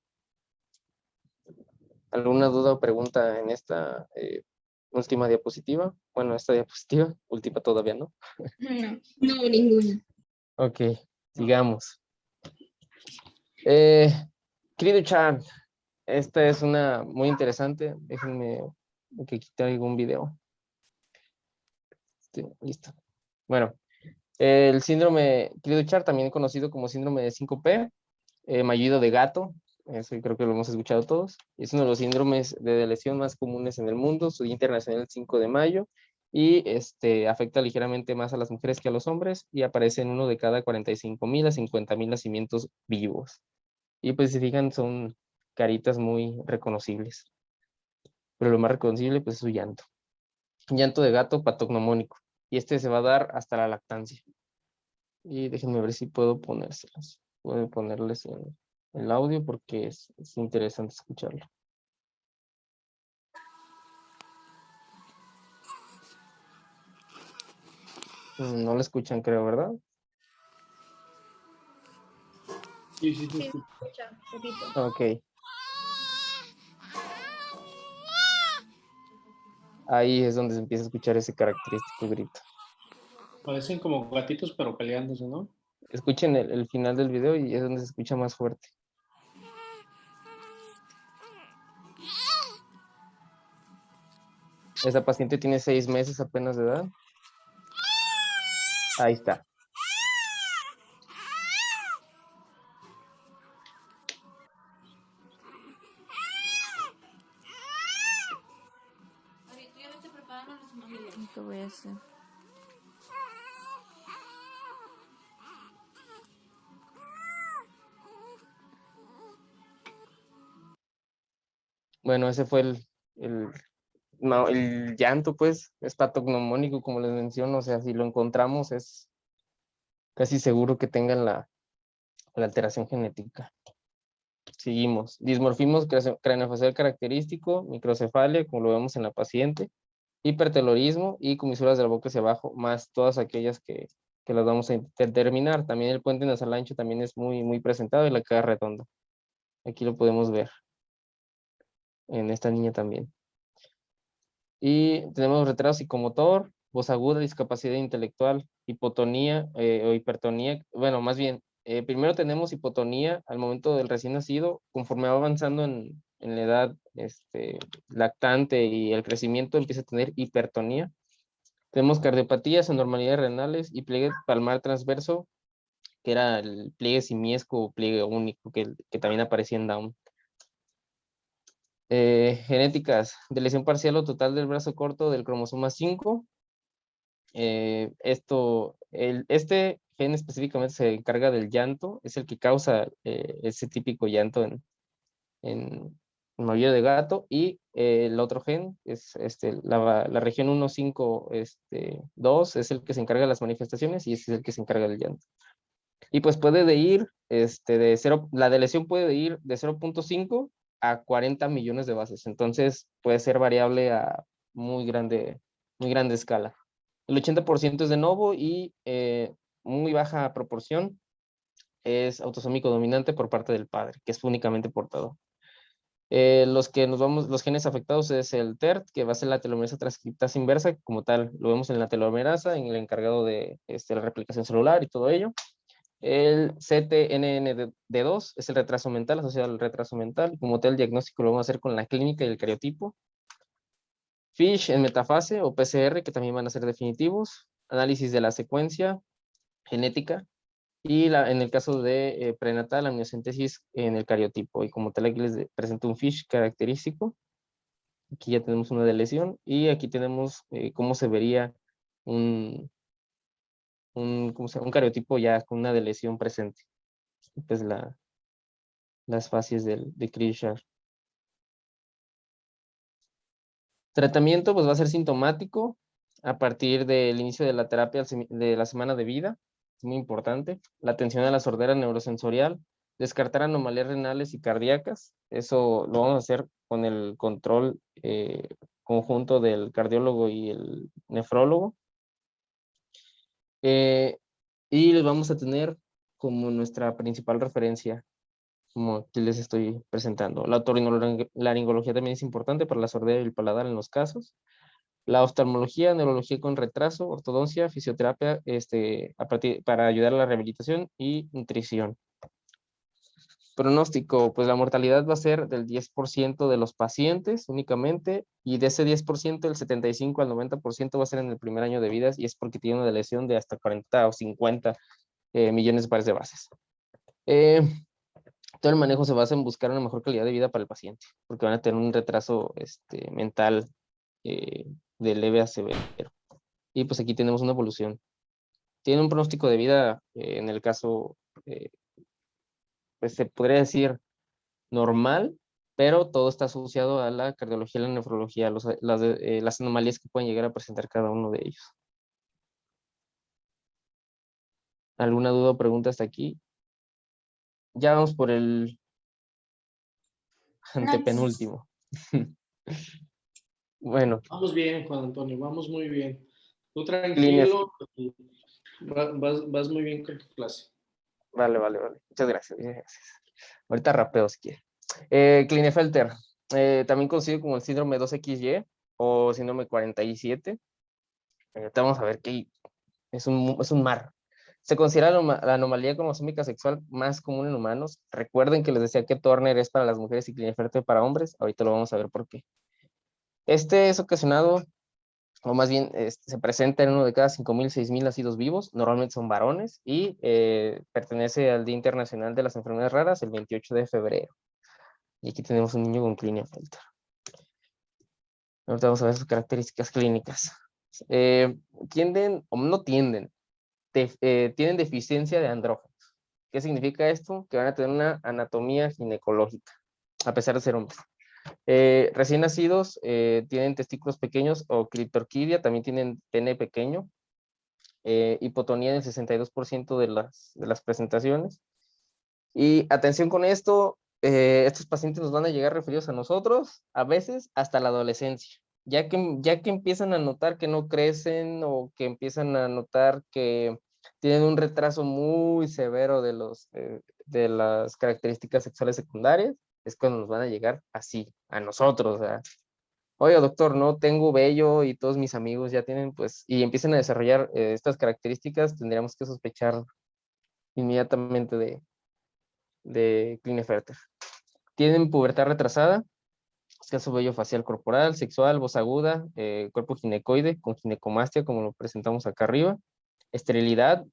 Speaker 2: ¿Alguna duda o pregunta en esta última diapositiva? Bueno, esta diapositiva, última todavía, ¿no?
Speaker 4: No, no, ninguna.
Speaker 2: Ok, sigamos. Querido Chan, esta es una muy interesante. Déjenme que quite algún video. Listo. Bueno, el síndrome, querido Char, también conocido como síndrome de 5P, maullido de gato, eso creo que lo hemos escuchado todos. Es uno de los síndromes de lesión más comunes en el mundo. Su día internacional es el 5 de mayo y afecta ligeramente más a las mujeres que a los hombres y aparece en uno de cada 45,000 a 50,000 nacimientos vivos. Y pues si se fijan son caritas muy reconocibles. Pero lo más reconocible pues es su llanto. Llanto de gato patognomónico. Y se va a dar hasta la lactancia. Y déjenme ver si puedo ponérselas. Puedo ponerles el audio porque es interesante escucharlo. No lo escuchan, creo, ¿verdad?
Speaker 1: Sí, sí,
Speaker 4: Sí,
Speaker 1: sí.
Speaker 4: escucha, poquito.
Speaker 2: Ok. Ahí es donde se empieza a escuchar ese característico grito.
Speaker 1: Parecen como gatitos, pero peleándose, ¿no?
Speaker 2: Escuchen el final del video y es donde se escucha más fuerte. Esa paciente tiene 6 meses apenas de edad. Ahí está.
Speaker 5: ¿Qué voy a hacer?
Speaker 2: Bueno, ese fue no, el llanto, pues, es patognomónico, como les menciono. O sea, si lo encontramos es casi seguro que tengan la alteración genética. Seguimos. Dismorfismo craneofacial característico, microcefalia, como lo vemos en la paciente, hipertelorismo y comisuras de la boca hacia abajo, más todas aquellas que las vamos a determinar. También el puente nasal ancho también es muy, muy presentado y la cara redonda. Aquí lo podemos ver en esta niña también. Y tenemos retraso psicomotor, voz aguda, discapacidad intelectual, hipotonía o hipertonía. Bueno, más bien, primero tenemos hipotonía al momento del recién nacido. Conforme va avanzando en la edad lactante y el crecimiento, empieza a tener hipertonía. Tenemos cardiopatías, anormalidades renales y pliegue palmar transverso, que era el pliegue simiesco o pliegue único, que también aparecía en Down. Genéticas de lesión parcial o total del brazo corto del cromosoma 5. Este gen específicamente se encarga del llanto, es el que causa ese típico llanto en maullido de gato, y el otro gen es la región 1,5,2 es el que se encarga de las manifestaciones y ese es el que se encarga del llanto. Y pues puede de ir de 0, la de lesión puede ir de 0,5 a 40 millones de bases, entonces puede ser variable a muy grande escala. El 80% es de novo y muy baja proporción es autosómico dominante por parte del padre, que es únicamente portador. Los genes afectados es el TERT, que va a ser la telomerasa transcriptasa inversa, como tal, lo vemos en la telomerasa, en el encargado de la replicación celular y todo ello. El CTNND2 es el retraso mental, asociado al retraso mental. Como tal, el diagnóstico lo vamos a hacer con la clínica y el cariotipo. FISH en metafase o PCR, que también van a ser definitivos. Análisis de la secuencia genética. Y en el caso de prenatal, amniocentesis en el cariotipo. Y como tal, aquí les presento un FISH característico. Aquí ya tenemos una de lesión. Y aquí tenemos cómo se vería un cariotipo ya con una de lesión presente. Pues las fases de Krishar. Tratamiento pues va a ser sintomático a partir del inicio de la terapia de la semana de vida. Es muy importante. La atención a la sordera neurosensorial. Descartar anomalías renales y cardíacas. Eso lo vamos a hacer con el control conjunto del cardiólogo y el nefrólogo. Y les vamos a tener como nuestra principal referencia, como aquí les estoy presentando. La otorrinolaringología también es importante para la sordera y el paladar en los casos. La oftalmología, neurología con retraso, ortodoncia, fisioterapia para ayudar a la rehabilitación y nutrición. Pronóstico, pues la mortalidad va a ser del 10% de los pacientes únicamente, y de ese 10%, el 75 al 90% va a ser en el primer año de vida, y es porque tiene una lesión de hasta 40 o 50 millones de pares de bases. Todo el manejo se basa en buscar una mejor calidad de vida para el paciente, porque van a tener un retraso mental de leve a severo. Y pues aquí tenemos una evolución. Tiene un pronóstico de vida, en el caso, pues se podría decir normal, pero todo está asociado a la cardiología y la nefrología, las anomalías que pueden llegar a presentar cada uno de ellos. ¿Alguna duda o pregunta hasta aquí? Ya vamos por el antepenúltimo. Bueno.
Speaker 1: Vamos bien, Juan Antonio, vamos muy bien. Tú
Speaker 2: Líneas.
Speaker 1: tranquilo, vas muy bien con tu clase.
Speaker 2: Vale. Muchas gracias. Ahorita rapeo si quiere. Klinefelter, también conocido como el síndrome 2XY o síndrome 47. Vamos a ver que es un mar. Se considera la anomalía cromosómica sexual más común en humanos. Recuerden que les decía que Turner es para las mujeres y Klinefelter para hombres. Ahorita lo vamos a ver por qué. Este es ocasionado, o más bien se presenta en uno de cada 5.000, 6.000 nacidos vivos. Normalmente son varones y pertenece al Día Internacional de las Enfermedades Raras, el 28 de febrero. Y aquí tenemos un niño con Klinefelter. Ahorita vamos a ver sus características clínicas. Tienen deficiencia de andrógenos. ¿Qué significa esto? Que van a tener una anatomía ginecológica, a pesar de ser hombres. Recién nacidos tienen testículos pequeños o criptorquidia, también tienen pene pequeño, hipotonía en el 62% de las presentaciones. Y atención con esto, estos pacientes nos van a llegar referidos a nosotros, a veces hasta la adolescencia, ya que empiezan a notar que no crecen o que empiezan a notar que tienen un retraso muy severo de las características sexuales secundarias, es cuando nos van a llegar así, a nosotros. O sea, oye, doctor, no tengo vello y todos mis amigos ya tienen, pues, y empiezan a desarrollar estas características, tendríamos que sospechar inmediatamente de Klinefelter. Tienen pubertad retrasada, escaso vello facial corporal, sexual, voz aguda, cuerpo ginecoide con ginecomastia, como lo presentamos acá arriba. Esterilidad,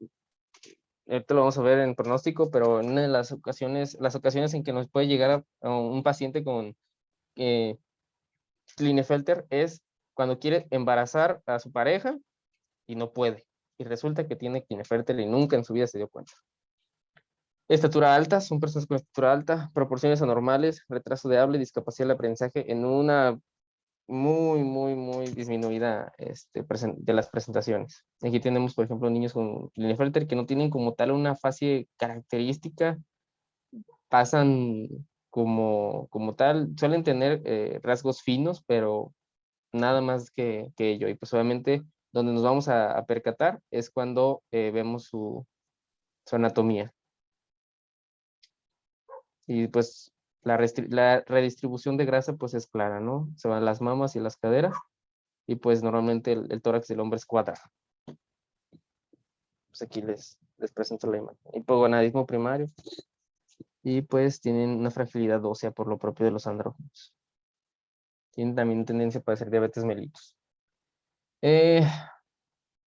Speaker 2: esto lo vamos a ver en pronóstico, pero en una de las ocasiones en que nos puede llegar a un paciente con Klinefelter es cuando quiere embarazar a su pareja y no puede. Y resulta que tiene Klinefelter y nunca en su vida se dio cuenta. Estatura alta, son personas con estatura alta, proporciones anormales, retraso de habla y discapacidad del aprendizaje en una muy disminuida de las presentaciones. Aquí tenemos, por ejemplo, niños con Klinefelter que no tienen como tal una fase característica, pasan como tal, suelen tener rasgos finos, pero nada más que ello. Y pues obviamente donde nos vamos a percatar es cuando vemos su anatomía. Y pues La redistribución de grasa pues es clara, ¿no? Se van las mamas y las caderas y pues normalmente el tórax del hombre es cuadrado. Pues aquí les presento la imagen. Hipogonadismo primario y pues tienen una fragilidad ósea por lo propio de los andrógenos. Tienen también tendencia para hacer diabetes mellitus.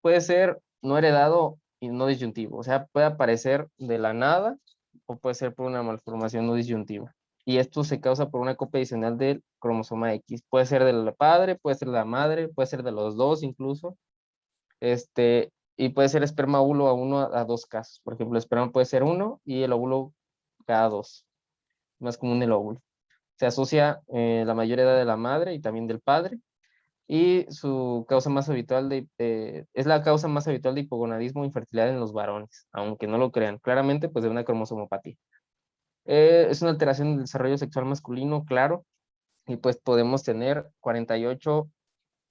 Speaker 2: Puede ser no heredado y no disyuntivo, o sea, puede aparecer de la nada o puede ser por una malformación no disyuntiva. Y esto se causa por una copia adicional del cromosoma X. Puede ser del padre, puede ser de la madre, puede ser de los dos incluso. Y puede ser esperma óvulo a uno a dos casos. Por ejemplo, el esperma puede ser uno y el óvulo cada dos. Más común el óvulo. Se asocia la mayor edad de la madre y también del padre. Y su causa más habitual es la causa más habitual de hipogonadismo e infertilidad en los varones, aunque no lo crean, claramente pues de una cromosomopatía. Es una alteración del desarrollo sexual masculino, claro, y pues podemos tener 48,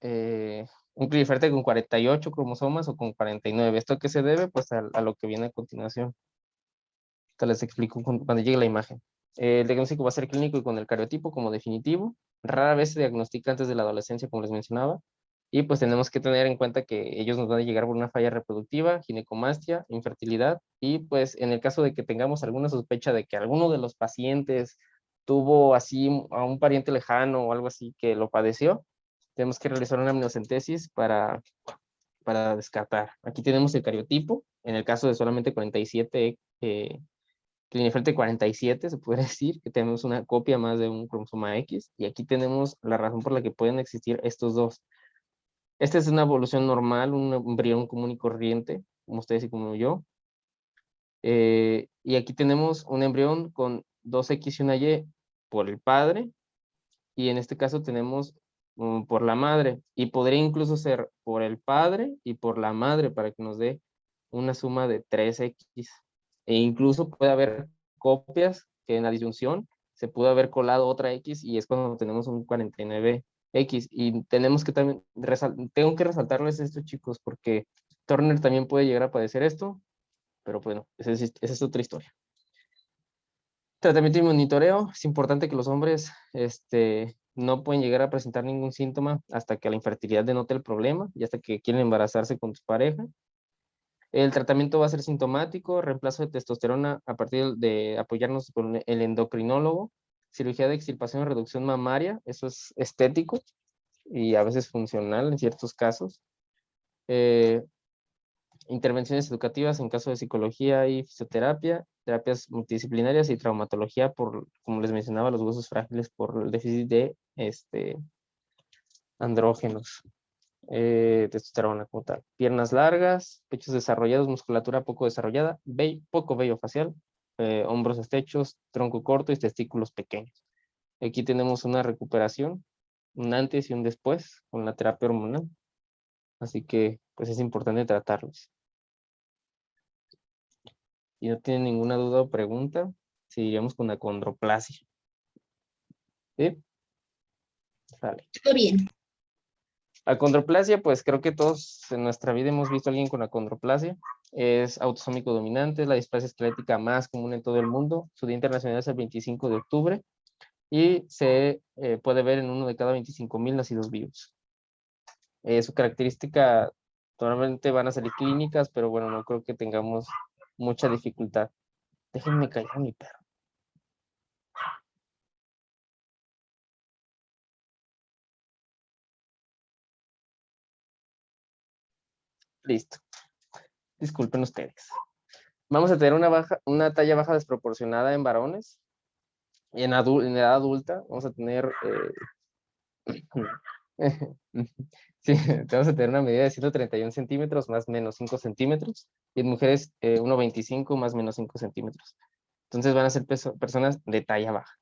Speaker 2: un clidiferente con 48 cromosomas o con 49. ¿Esto a qué se debe? Pues a lo que viene a continuación. Te les explico cuando llegue la imagen. El diagnóstico va a ser clínico y con el cariotipo como definitivo. Rara vez se diagnostica antes de la adolescencia, como les mencionaba. Y pues tenemos que tener en cuenta que ellos nos van a llegar por una falla reproductiva, ginecomastia, infertilidad. Y pues en el caso de que tengamos alguna sospecha de que alguno de los pacientes tuvo así a un pariente lejano o algo así que lo padeció, tenemos que realizar una amniocentesis para descartar. Aquí tenemos el cariotipo, en el caso de solamente 47 Klinefelter 47, se puede decir que tenemos una copia más de un cromosoma X, y aquí tenemos la razón por la que pueden existir estos dos. Esta es una evolución normal, un embrión común y corriente, como ustedes y como yo. Y aquí tenemos un embrión con dos X y una Y por el padre, y en este caso tenemos por la madre, y podría incluso ser por el padre y por la madre para que nos dé una suma de 3X. E incluso puede haber copias que en la disyunción se pudo haber colado otra X y es cuando tenemos un 49X. Y tenemos que también, tengo que resaltarles esto, chicos, porque Turner también puede llegar a padecer esto, pero bueno, esa es otra historia. Tratamiento y monitoreo. Es importante que los hombres no pueden llegar a presentar ningún síntoma hasta que la infertilidad denote el problema y hasta que quieren embarazarse con su pareja. El tratamiento va a ser sintomático, reemplazo de testosterona a partir de apoyarnos con el endocrinólogo, cirugía de extirpación y reducción mamaria, eso es estético y a veces funcional en ciertos casos. Intervenciones educativas en caso de psicología y fisioterapia, terapias multidisciplinarias y traumatología por, como les mencionaba, los huesos frágiles por el déficit de andrógenos. Testosterona como tal. Piernas largas, pechos desarrollados, musculatura poco desarrollada, poco vello facial, hombros estrechos, tronco corto y testículos pequeños. Aquí tenemos una recuperación, un antes y un después con la terapia hormonal. Así que pues es importante tratarlos. Si no tienen ninguna duda o pregunta, seguiríamos con la acondroplasia. ¿Sí? Vale.
Speaker 4: Todo bien.
Speaker 2: Acondroplasia, pues creo que todos en nuestra vida hemos visto a alguien con acondroplasia. Es autosómico dominante, es la displasia esquelética más común en todo el mundo. Su día internacional es el 25 de octubre y se puede ver en uno de cada 25,000 nacidos vivos. Su característica, normalmente van a salir clínicas, pero bueno, no creo que tengamos mucha dificultad. Déjenme callar a mi perro. Listo. Disculpen ustedes. Vamos a tener una talla baja desproporcionada en varones. Y en edad adulta vamos a tener... sí, vamos a tener una medida de 131 centímetros más menos 5 centímetros. Y en mujeres 1,25 más menos 5 centímetros. Entonces van a ser personas de talla baja.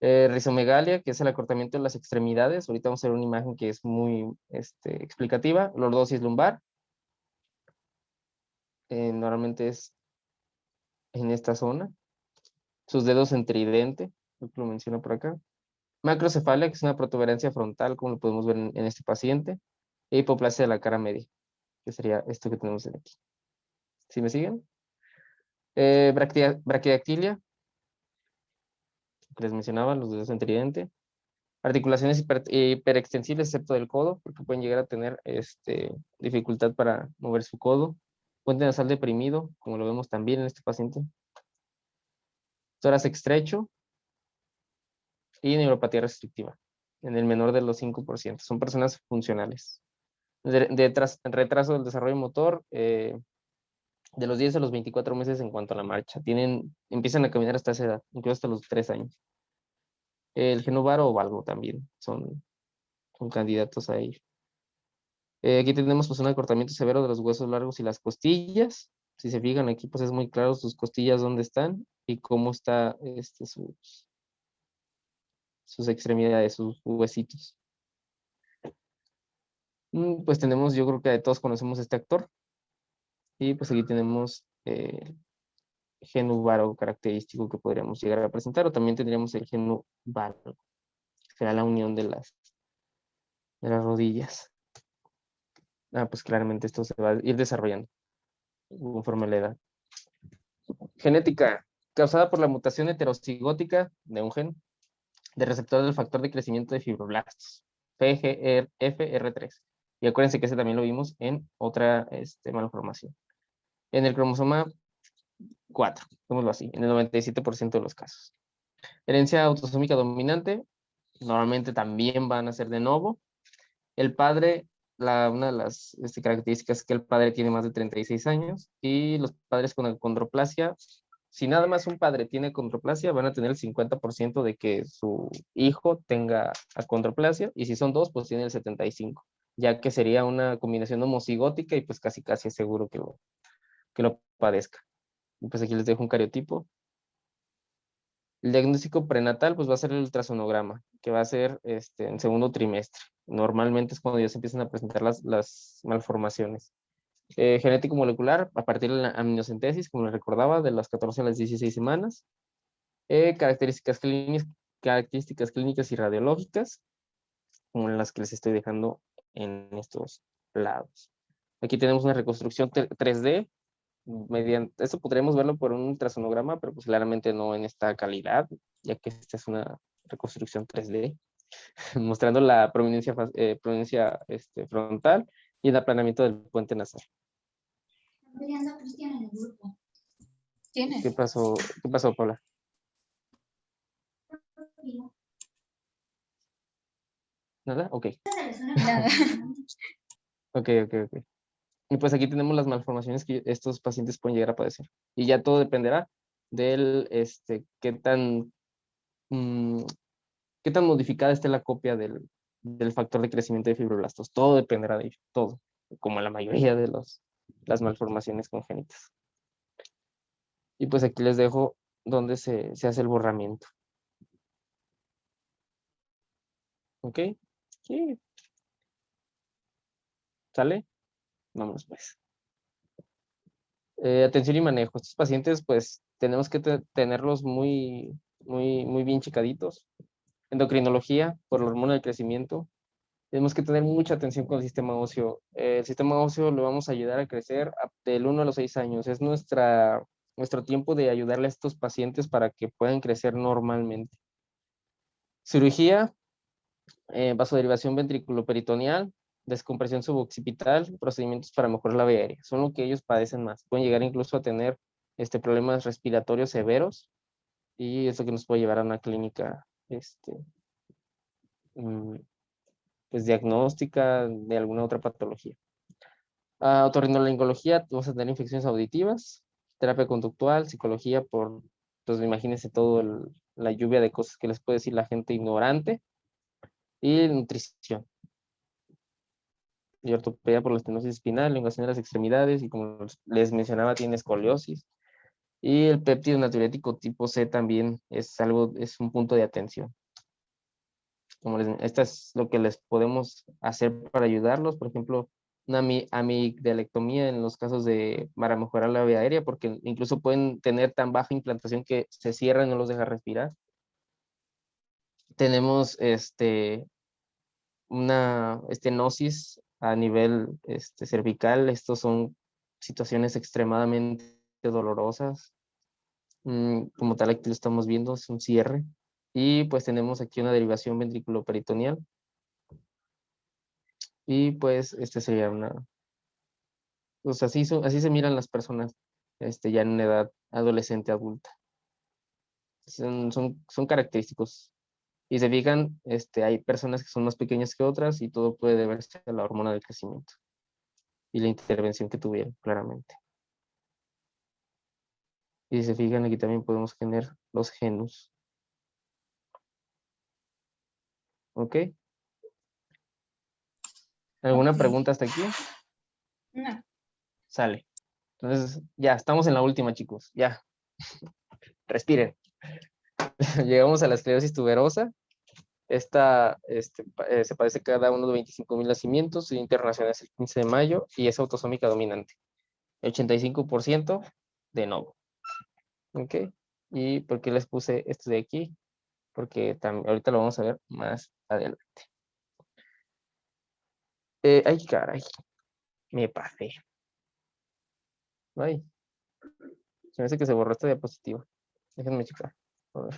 Speaker 2: Rizomegalia, que es el acortamiento de las extremidades. Ahorita vamos a ver una imagen que es muy explicativa. Lordosis lumbar. Normalmente es en esta zona. Sus dedos en tridente, lo menciono por acá. Macrocefalia, que es una protuberancia frontal, como lo podemos ver en este paciente. E hipoplasia de la cara media, que sería esto que tenemos aquí. ¿Sí me siguen? Braquidactilia. que les mencionaba, los dedos en tridente. Articulaciones hiperextensibles excepto del codo, porque pueden llegar a tener dificultad para mover su codo. Puente nasal deprimido, como lo vemos también en este paciente. Tórax estrecho y neuropatía restrictiva, en el menor de los 5%. Son personas funcionales. Retraso del desarrollo motor, de los 10 a los 24 meses en cuanto a la marcha. Empiezan a caminar hasta esa edad, incluso hasta los 3 años. El genuvaro o valgo también son candidatos a ello. Aquí tenemos pues un acortamiento severo de los huesos largos y las costillas. Si se fijan aquí pues es muy claro sus costillas dónde están y cómo está sus extremidades, sus huesitos. Pues tenemos, yo creo que todos conocemos a este actor. Y pues aquí tenemos genuvaro característico que podríamos llegar a presentar, o también tendríamos el genuvaro, que será la unión de las rodillas. Pues claramente esto se va a ir desarrollando conforme a la edad. Genética, causada por la mutación heterocigótica de un gen de receptor del factor de crecimiento de fibroblastos, FGFR3. Y acuérdense que ese también lo vimos en otra malformación. En el cromosoma 4, digámoslo así, en el 97% de los casos. Herencia autosómica dominante, normalmente también van a ser de novo. El padre, una de las características es que el padre tiene más de 36 años y los padres con acondroplasia, si nada más un padre tiene acondroplasia, van a tener el 50% de que su hijo tenga acondroplasia, y si son dos, pues tiene el 75%, ya que sería una combinación homocigótica y pues casi es seguro que lo padezca. Y pues aquí les dejo un cariotipo. El diagnóstico prenatal pues va a ser el ultrasonograma, que va a ser en segundo trimestre. Normalmente es cuando ya se empiezan a presentar las malformaciones. Genético molecular, a partir de la amniocentesis, como les recordaba, de las 14 a las 16 semanas. Características clínicas y radiológicas, como las que les estoy dejando en estos lados. Aquí tenemos una reconstrucción 3D. Esto podríamos verlo por un ultrasonograma, pero pues claramente no en esta calidad, ya que esta es una reconstrucción 3D, mostrando la prominencia frontal y el aplanamiento del puente nasal.
Speaker 4: Están peleando a Cristian en el grupo. ¿Quién es?
Speaker 2: ¿Qué pasó, Paula? ¿Nada? Ok.
Speaker 4: Nada.
Speaker 2: Ok. Y pues aquí tenemos las malformaciones que estos pacientes pueden llegar a padecer. Y ya todo dependerá del qué tan modificada esté la copia del factor de crecimiento de fibroblastos. Todo dependerá de ello, todo, como la mayoría de las malformaciones congénitas. Y pues aquí les dejo donde se hace el borramiento. ¿Ok? Sí. ¿Sale? Vamos pues. Atención y manejo. Estos pacientes pues tenemos que tenerlos muy bien checaditos. Endocrinología por la hormona del crecimiento. Tenemos que tener mucha atención con el sistema óseo. El sistema óseo lo vamos a ayudar a crecer del 1 a los 6 años. Es nuestro tiempo de ayudarle a estos pacientes para que puedan crecer normalmente. Cirugía, vasoderivación ventriculoperitoneal, descompresión suboccipital, procedimientos para mejorar la vía aérea. Son lo que ellos padecen más. Pueden llegar incluso a tener problemas respiratorios severos, y eso que nos puede llevar a una clínica pues diagnóstica de alguna otra patología. Otorrinolaringología, vamos a tener infecciones auditivas, terapia conductual, psicología pues imagínense la lluvia de cosas que les puede decir la gente ignorante, y nutrición. Y ortopedia por la estenosis espinal, elongación de las extremidades, y como les mencionaba, tiene escoliosis. Y el péptido natriurético tipo C también es un punto de atención. Esto es lo que les podemos hacer para ayudarlos. Por ejemplo, una amigdalectomía en los casos para mejorar la vía aérea, porque incluso pueden tener tan baja implantación que se cierra y no los deja respirar. Tenemos una estenosis a nivel cervical. Estos son situaciones extremadamente dolorosas. Como tal, aquí lo estamos viendo, es un cierre. Y pues tenemos aquí una derivación ventriculoperitoneal. Y pues este sería una... Pues así se miran las personas ya en una edad adolescente adulta. Son característicos. Y se fijan, hay personas que son más pequeñas que otras y todo puede deberse a la hormona del crecimiento y la intervención que tuvieron, claramente. Y si se fijan, aquí también podemos tener los genus. ¿Ok? ¿Alguna pregunta hasta aquí?
Speaker 4: No.
Speaker 2: Sale. Entonces, ya, estamos en la última, chicos. Ya. Respiren. Llegamos a la esclerosis tuberosa. Esta se padece cada uno de 25,000 nacimientos. Su internacional es el 15 de mayo y es autosómica dominante. 85% de novo. ¿Ok? ¿Y por qué les puse esto de aquí? Porque también, ahorita lo vamos a ver más adelante. Ay, caray. Me pasé. Ay. Se me hace que se borró esta diapositiva. Déjenme checar. A ver.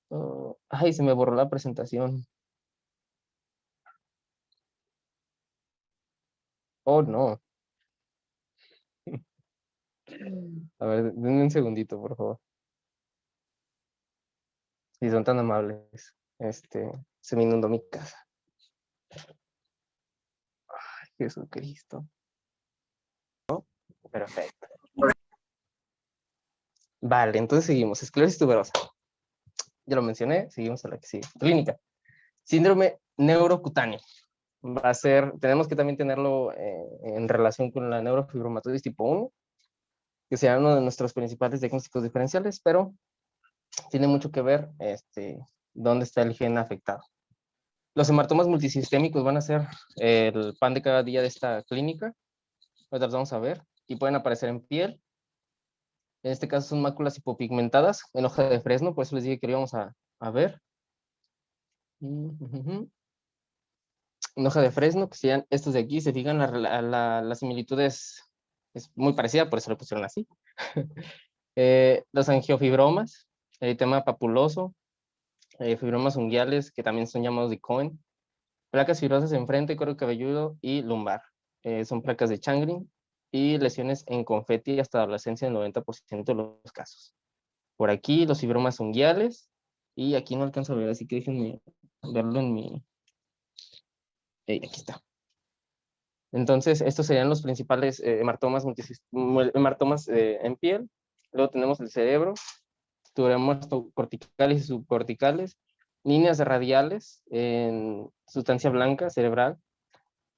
Speaker 2: Oh, ay, se me borró la presentación. Oh, no. A ver, denme un segundito, por favor. Si son tan amables. Se me inundó mi casa. Ay, Jesucristo. Oh, perfecto. Vale, entonces seguimos. Esclerosis tuberosa. Ya lo mencioné, seguimos a la que sigue. Clínica. Síndrome neurocutáneo. Va a ser, tenemos que también tenerlo en relación con la neurofibromatosis tipo 1, que sea uno de nuestros principales diagnósticos diferenciales, pero tiene mucho que ver dónde está el gen afectado. Los hematomas multisistémicos van a ser el pan de cada día de esta clínica. Ahorita los vamos a ver. Y pueden aparecer en piel. En este caso son máculas hipopigmentadas en hoja de fresno, por eso les dije que lo íbamos a ver. En hoja de fresno, que serían estos de aquí, se fijan, la similitud es muy parecida, por eso lo pusieron así. Los angiofibromas, eritema papuloso, fibromas unguiales, que también son llamados de Cohen, placas fibrosas en frente, cuero cabelludo y lumbar. Son placas de Chagrin y lesiones en confeti hasta adolescencia en el 90% de los casos. Por aquí los fibromas unguiales, y aquí no alcanzo a ver, así que déjenme verlo en mi... aquí está. Entonces, estos serían los principales hematomas en piel. Luego tenemos el cerebro, tuberomas corticales y subcorticales, líneas radiales en sustancia blanca cerebral,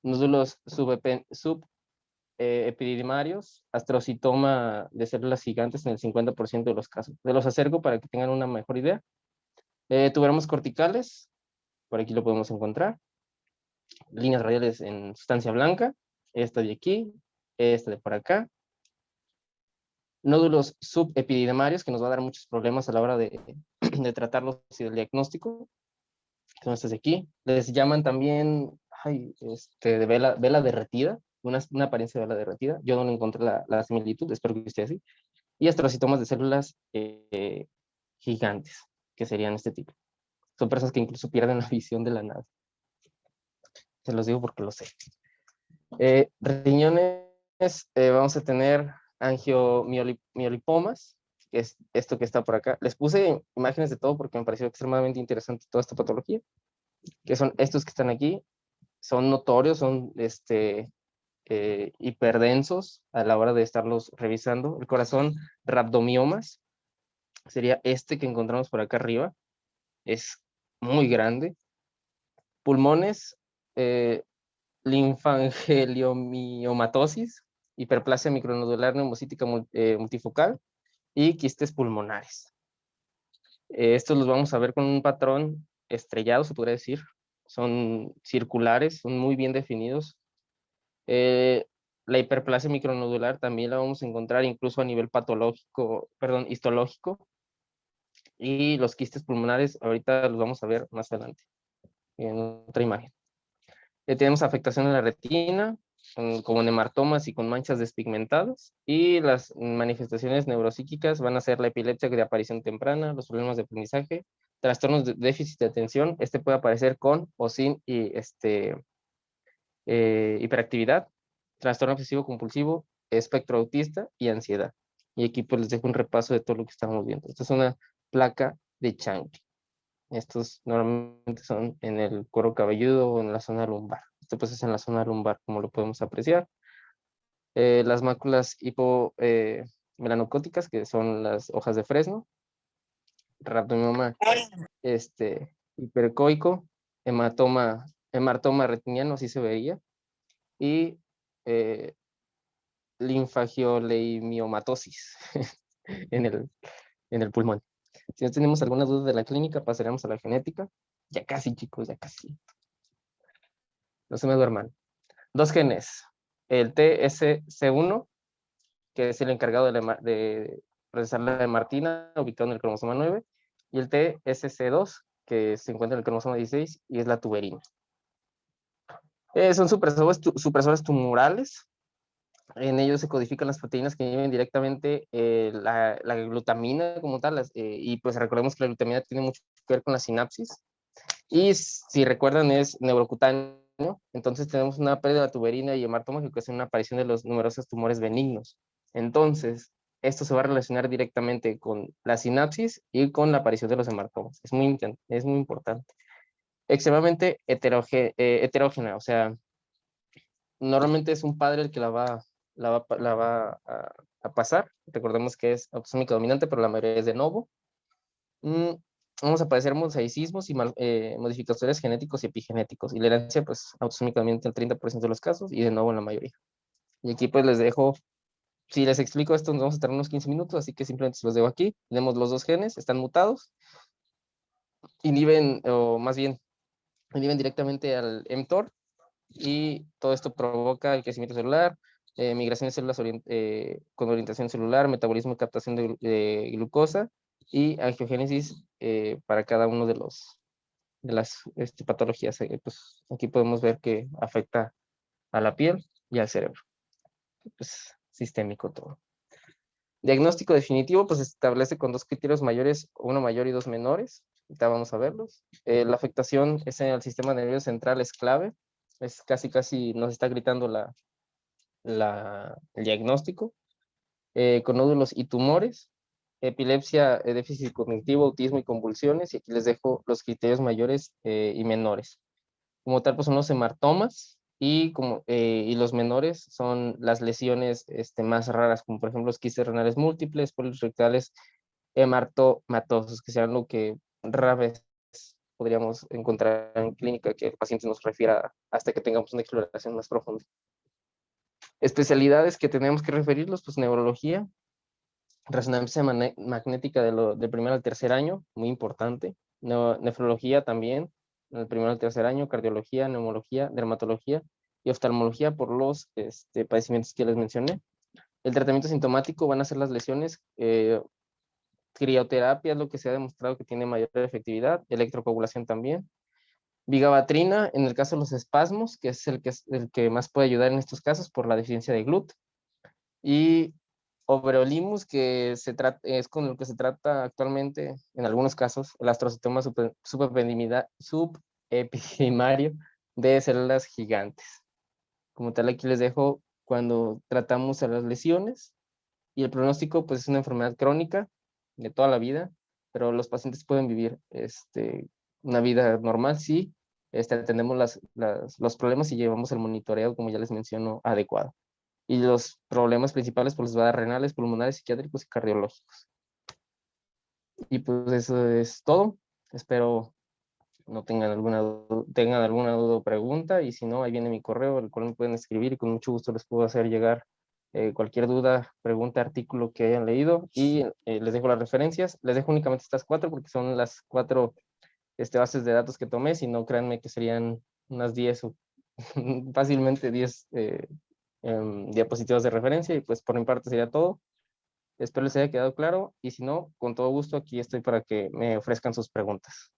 Speaker 2: nódulos subepididimarios, astrocitoma de células gigantes en el 50% de los casos. De los acerco para que tengan una mejor idea. Tuberomas corticales, por aquí lo podemos encontrar. Líneas radiales en sustancia blanca, esta de aquí, esta de por acá. Nódulos subepididimarios, que nos va a dar muchos problemas a la hora de tratarlos y del diagnóstico. Son estas de aquí. Les llaman también de vela derretida, una apariencia de vela derretida. Yo no encontré la similitud, espero que esté así. Y astrocitomas de células gigantes, que serían este tipo. Son personas que incluso pierden la visión de la nada. Se los digo porque lo sé. Riñones, vamos a tener angiomiolipomas, que es esto que está por acá. Les puse imágenes de todo porque me pareció extremadamente interesante toda esta patología, que son estos que están aquí. Son notorios, son hiperdensos a la hora de estarlos revisando. El corazón, rhabdomiomas, sería este que encontramos por acá arriba. Es muy grande. Pulmones, linfangeliomiomatosis, hiperplasia micronodular neumocítica multifocal y quistes pulmonares. Estos los vamos a ver con un patrón estrellado, se podría decir. Son circulares, son muy bien definidos. La hiperplasia micronodular también la vamos a encontrar incluso a nivel patológico, perdón, histológico. Y los quistes pulmonares, ahorita los vamos a ver más adelante, en otra imagen. Tenemos afectación en la retina, como en hematomas y con manchas despigmentadas. Y las manifestaciones neuropsíquicas van a ser la epilepsia de aparición temprana, los problemas de aprendizaje, trastornos de déficit de atención. Este puede aparecer con o sin hiperactividad, trastorno obsesivo compulsivo, espectro autista y ansiedad. Y aquí pues les dejo un repaso de todo lo que estamos viendo. Esta es una placa de Changi. Estos normalmente son en el cuero cabelludo o en la zona lumbar. Esto pues es en la zona lumbar, como lo podemos apreciar. Las máculas hipomelanocóticas, que son las hojas de fresno, rhabdomioma hipercoico, hematoma retiniano, así se vería, y linfangioleimiomatosis en el pulmón. Si no tenemos alguna duda de la clínica, pasaremos a la genética. Ya casi, chicos, ya casi. No se me duerman. 2 genes. El TSC1, que es el encargado de procesar la hemartina, ubicado en el cromosoma 9, y el TSC2, que se encuentra en el cromosoma 16, y es la tuberina. Son supresores tumorales. En ellos se codifican las proteínas que inhiben directamente la glutamina como tal, y pues recordemos que la glutamina tiene mucho que ver con la sinapsis, y si recuerdan es neurocutáneo, entonces tenemos una pérdida de la tuberina y hematoma que ocasiona una aparición de los numerosos tumores benignos. Entonces, esto se va a relacionar directamente con la sinapsis y con la aparición de los hematomas. Es muy importante. Extremadamente heterógena, o sea, normalmente es un padre el que la va a pasar. Recordemos que es autosómica dominante, pero la mayoría es de novo. Vamos a padecer mosaicismos y modificaciones genéticos y epigenéticos. Y la herencia, pues, autosómicamente en el 30% de los casos y de nuevo en la mayoría. Y aquí, pues, les dejo, si les explico esto, nos vamos a tardar unos 15 minutos, así que simplemente se los dejo aquí. Tenemos los 2 genes, están mutados, inhiben, o más bien, inhiben directamente al mTOR, y todo esto provoca el crecimiento celular, migración de células con orientación celular, metabolismo y captación de glucosa y angiogénesis para cada uno de las patologías. Pues aquí podemos ver que afecta a la piel y al cerebro. Pues sistémico todo. Diagnóstico definitivo, pues se establece con 2 criterios mayores, uno mayor y 2 menores. Ahorita vamos a verlos. La afectación es en el sistema nervioso central, es clave. Es casi nos está gritando el diagnóstico. Con nódulos y tumores, epilepsia, déficit cognitivo, autismo y convulsiones. Y aquí les dejo los criterios mayores y menores. Como tal, pues son los hematomas, y los menores son las lesiones más raras, como por ejemplo los quistes renales múltiples, pólipos rectales hematomatosos, que sean lo que rara vez podríamos encontrar en clínica, que el paciente nos refiera hasta que tengamos una exploración más profunda. Especialidades que tenemos que referirlos, pues neurología, resonancia magnética del primer al tercer año, muy importante, nefrología también, en el primero al tercer año, cardiología, neumología, dermatología y oftalmología por los padecimientos que les mencioné. El tratamiento sintomático van a ser las lesiones, crioterapia es lo que se ha demostrado que tiene mayor efectividad, electrocoagulación también, vigabatrina en el caso de los espasmos, que es el que más puede ayudar en estos casos por la deficiencia de GLUT, y Overolimus, que es con el que se trata actualmente, en algunos casos, el astrocitoma subepidimario de células gigantes. Como tal, aquí les dejo cuando tratamos a las lesiones, y el pronóstico, pues es una enfermedad crónica de toda la vida, pero los pacientes pueden vivir una vida normal si atendemos los problemas y llevamos el monitoreo, como ya les menciono, adecuado. Y los problemas principales pues les va a dar renales, pulmonares, psiquiátricos y cardiológicos. Y pues eso es todo. Espero no tengan alguna duda o pregunta, y si no, ahí viene mi correo, el cual me pueden escribir y con mucho gusto les puedo hacer llegar cualquier duda, pregunta, artículo que hayan leído, y les dejo las referencias. Les dejo únicamente estas 4 porque son las 4 bases de datos que tomé, si no, créanme que serían unas 10 o fácilmente 10 diapositivas de referencia, y pues por mi parte sería todo. Espero les haya quedado claro, y si no, con todo gusto aquí estoy para que me ofrezcan sus preguntas.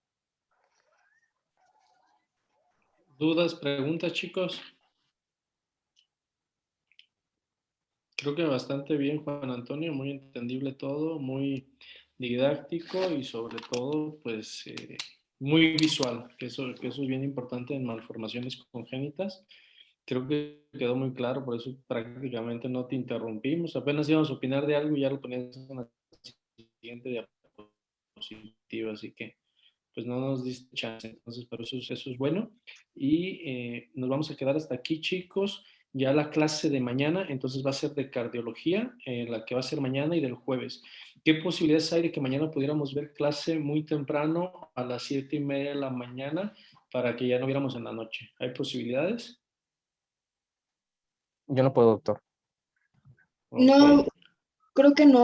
Speaker 1: ¿Dudas, preguntas, chicos? Creo que bastante bien, Juan Antonio, muy entendible todo, muy didáctico y sobre todo, pues, muy visual, que eso es bien importante en malformaciones congénitas. Creo que quedó muy claro, por eso prácticamente no te interrumpimos. Apenas íbamos a opinar de algo y ya lo ponías en la siguiente diapositiva, así que pues no nos diste chance. Entonces, pero eso es bueno. Y nos vamos a quedar hasta aquí, chicos. Ya la clase de mañana, entonces va a ser de cardiología, la que va a ser mañana y del jueves. ¿Qué posibilidades hay de que mañana pudiéramos ver clase muy temprano a las 7:30 de la mañana para que ya no viéramos en la noche? ¿Hay posibilidades?
Speaker 2: Yo no puedo, doctor.
Speaker 1: Ok.
Speaker 6: No, creo que no.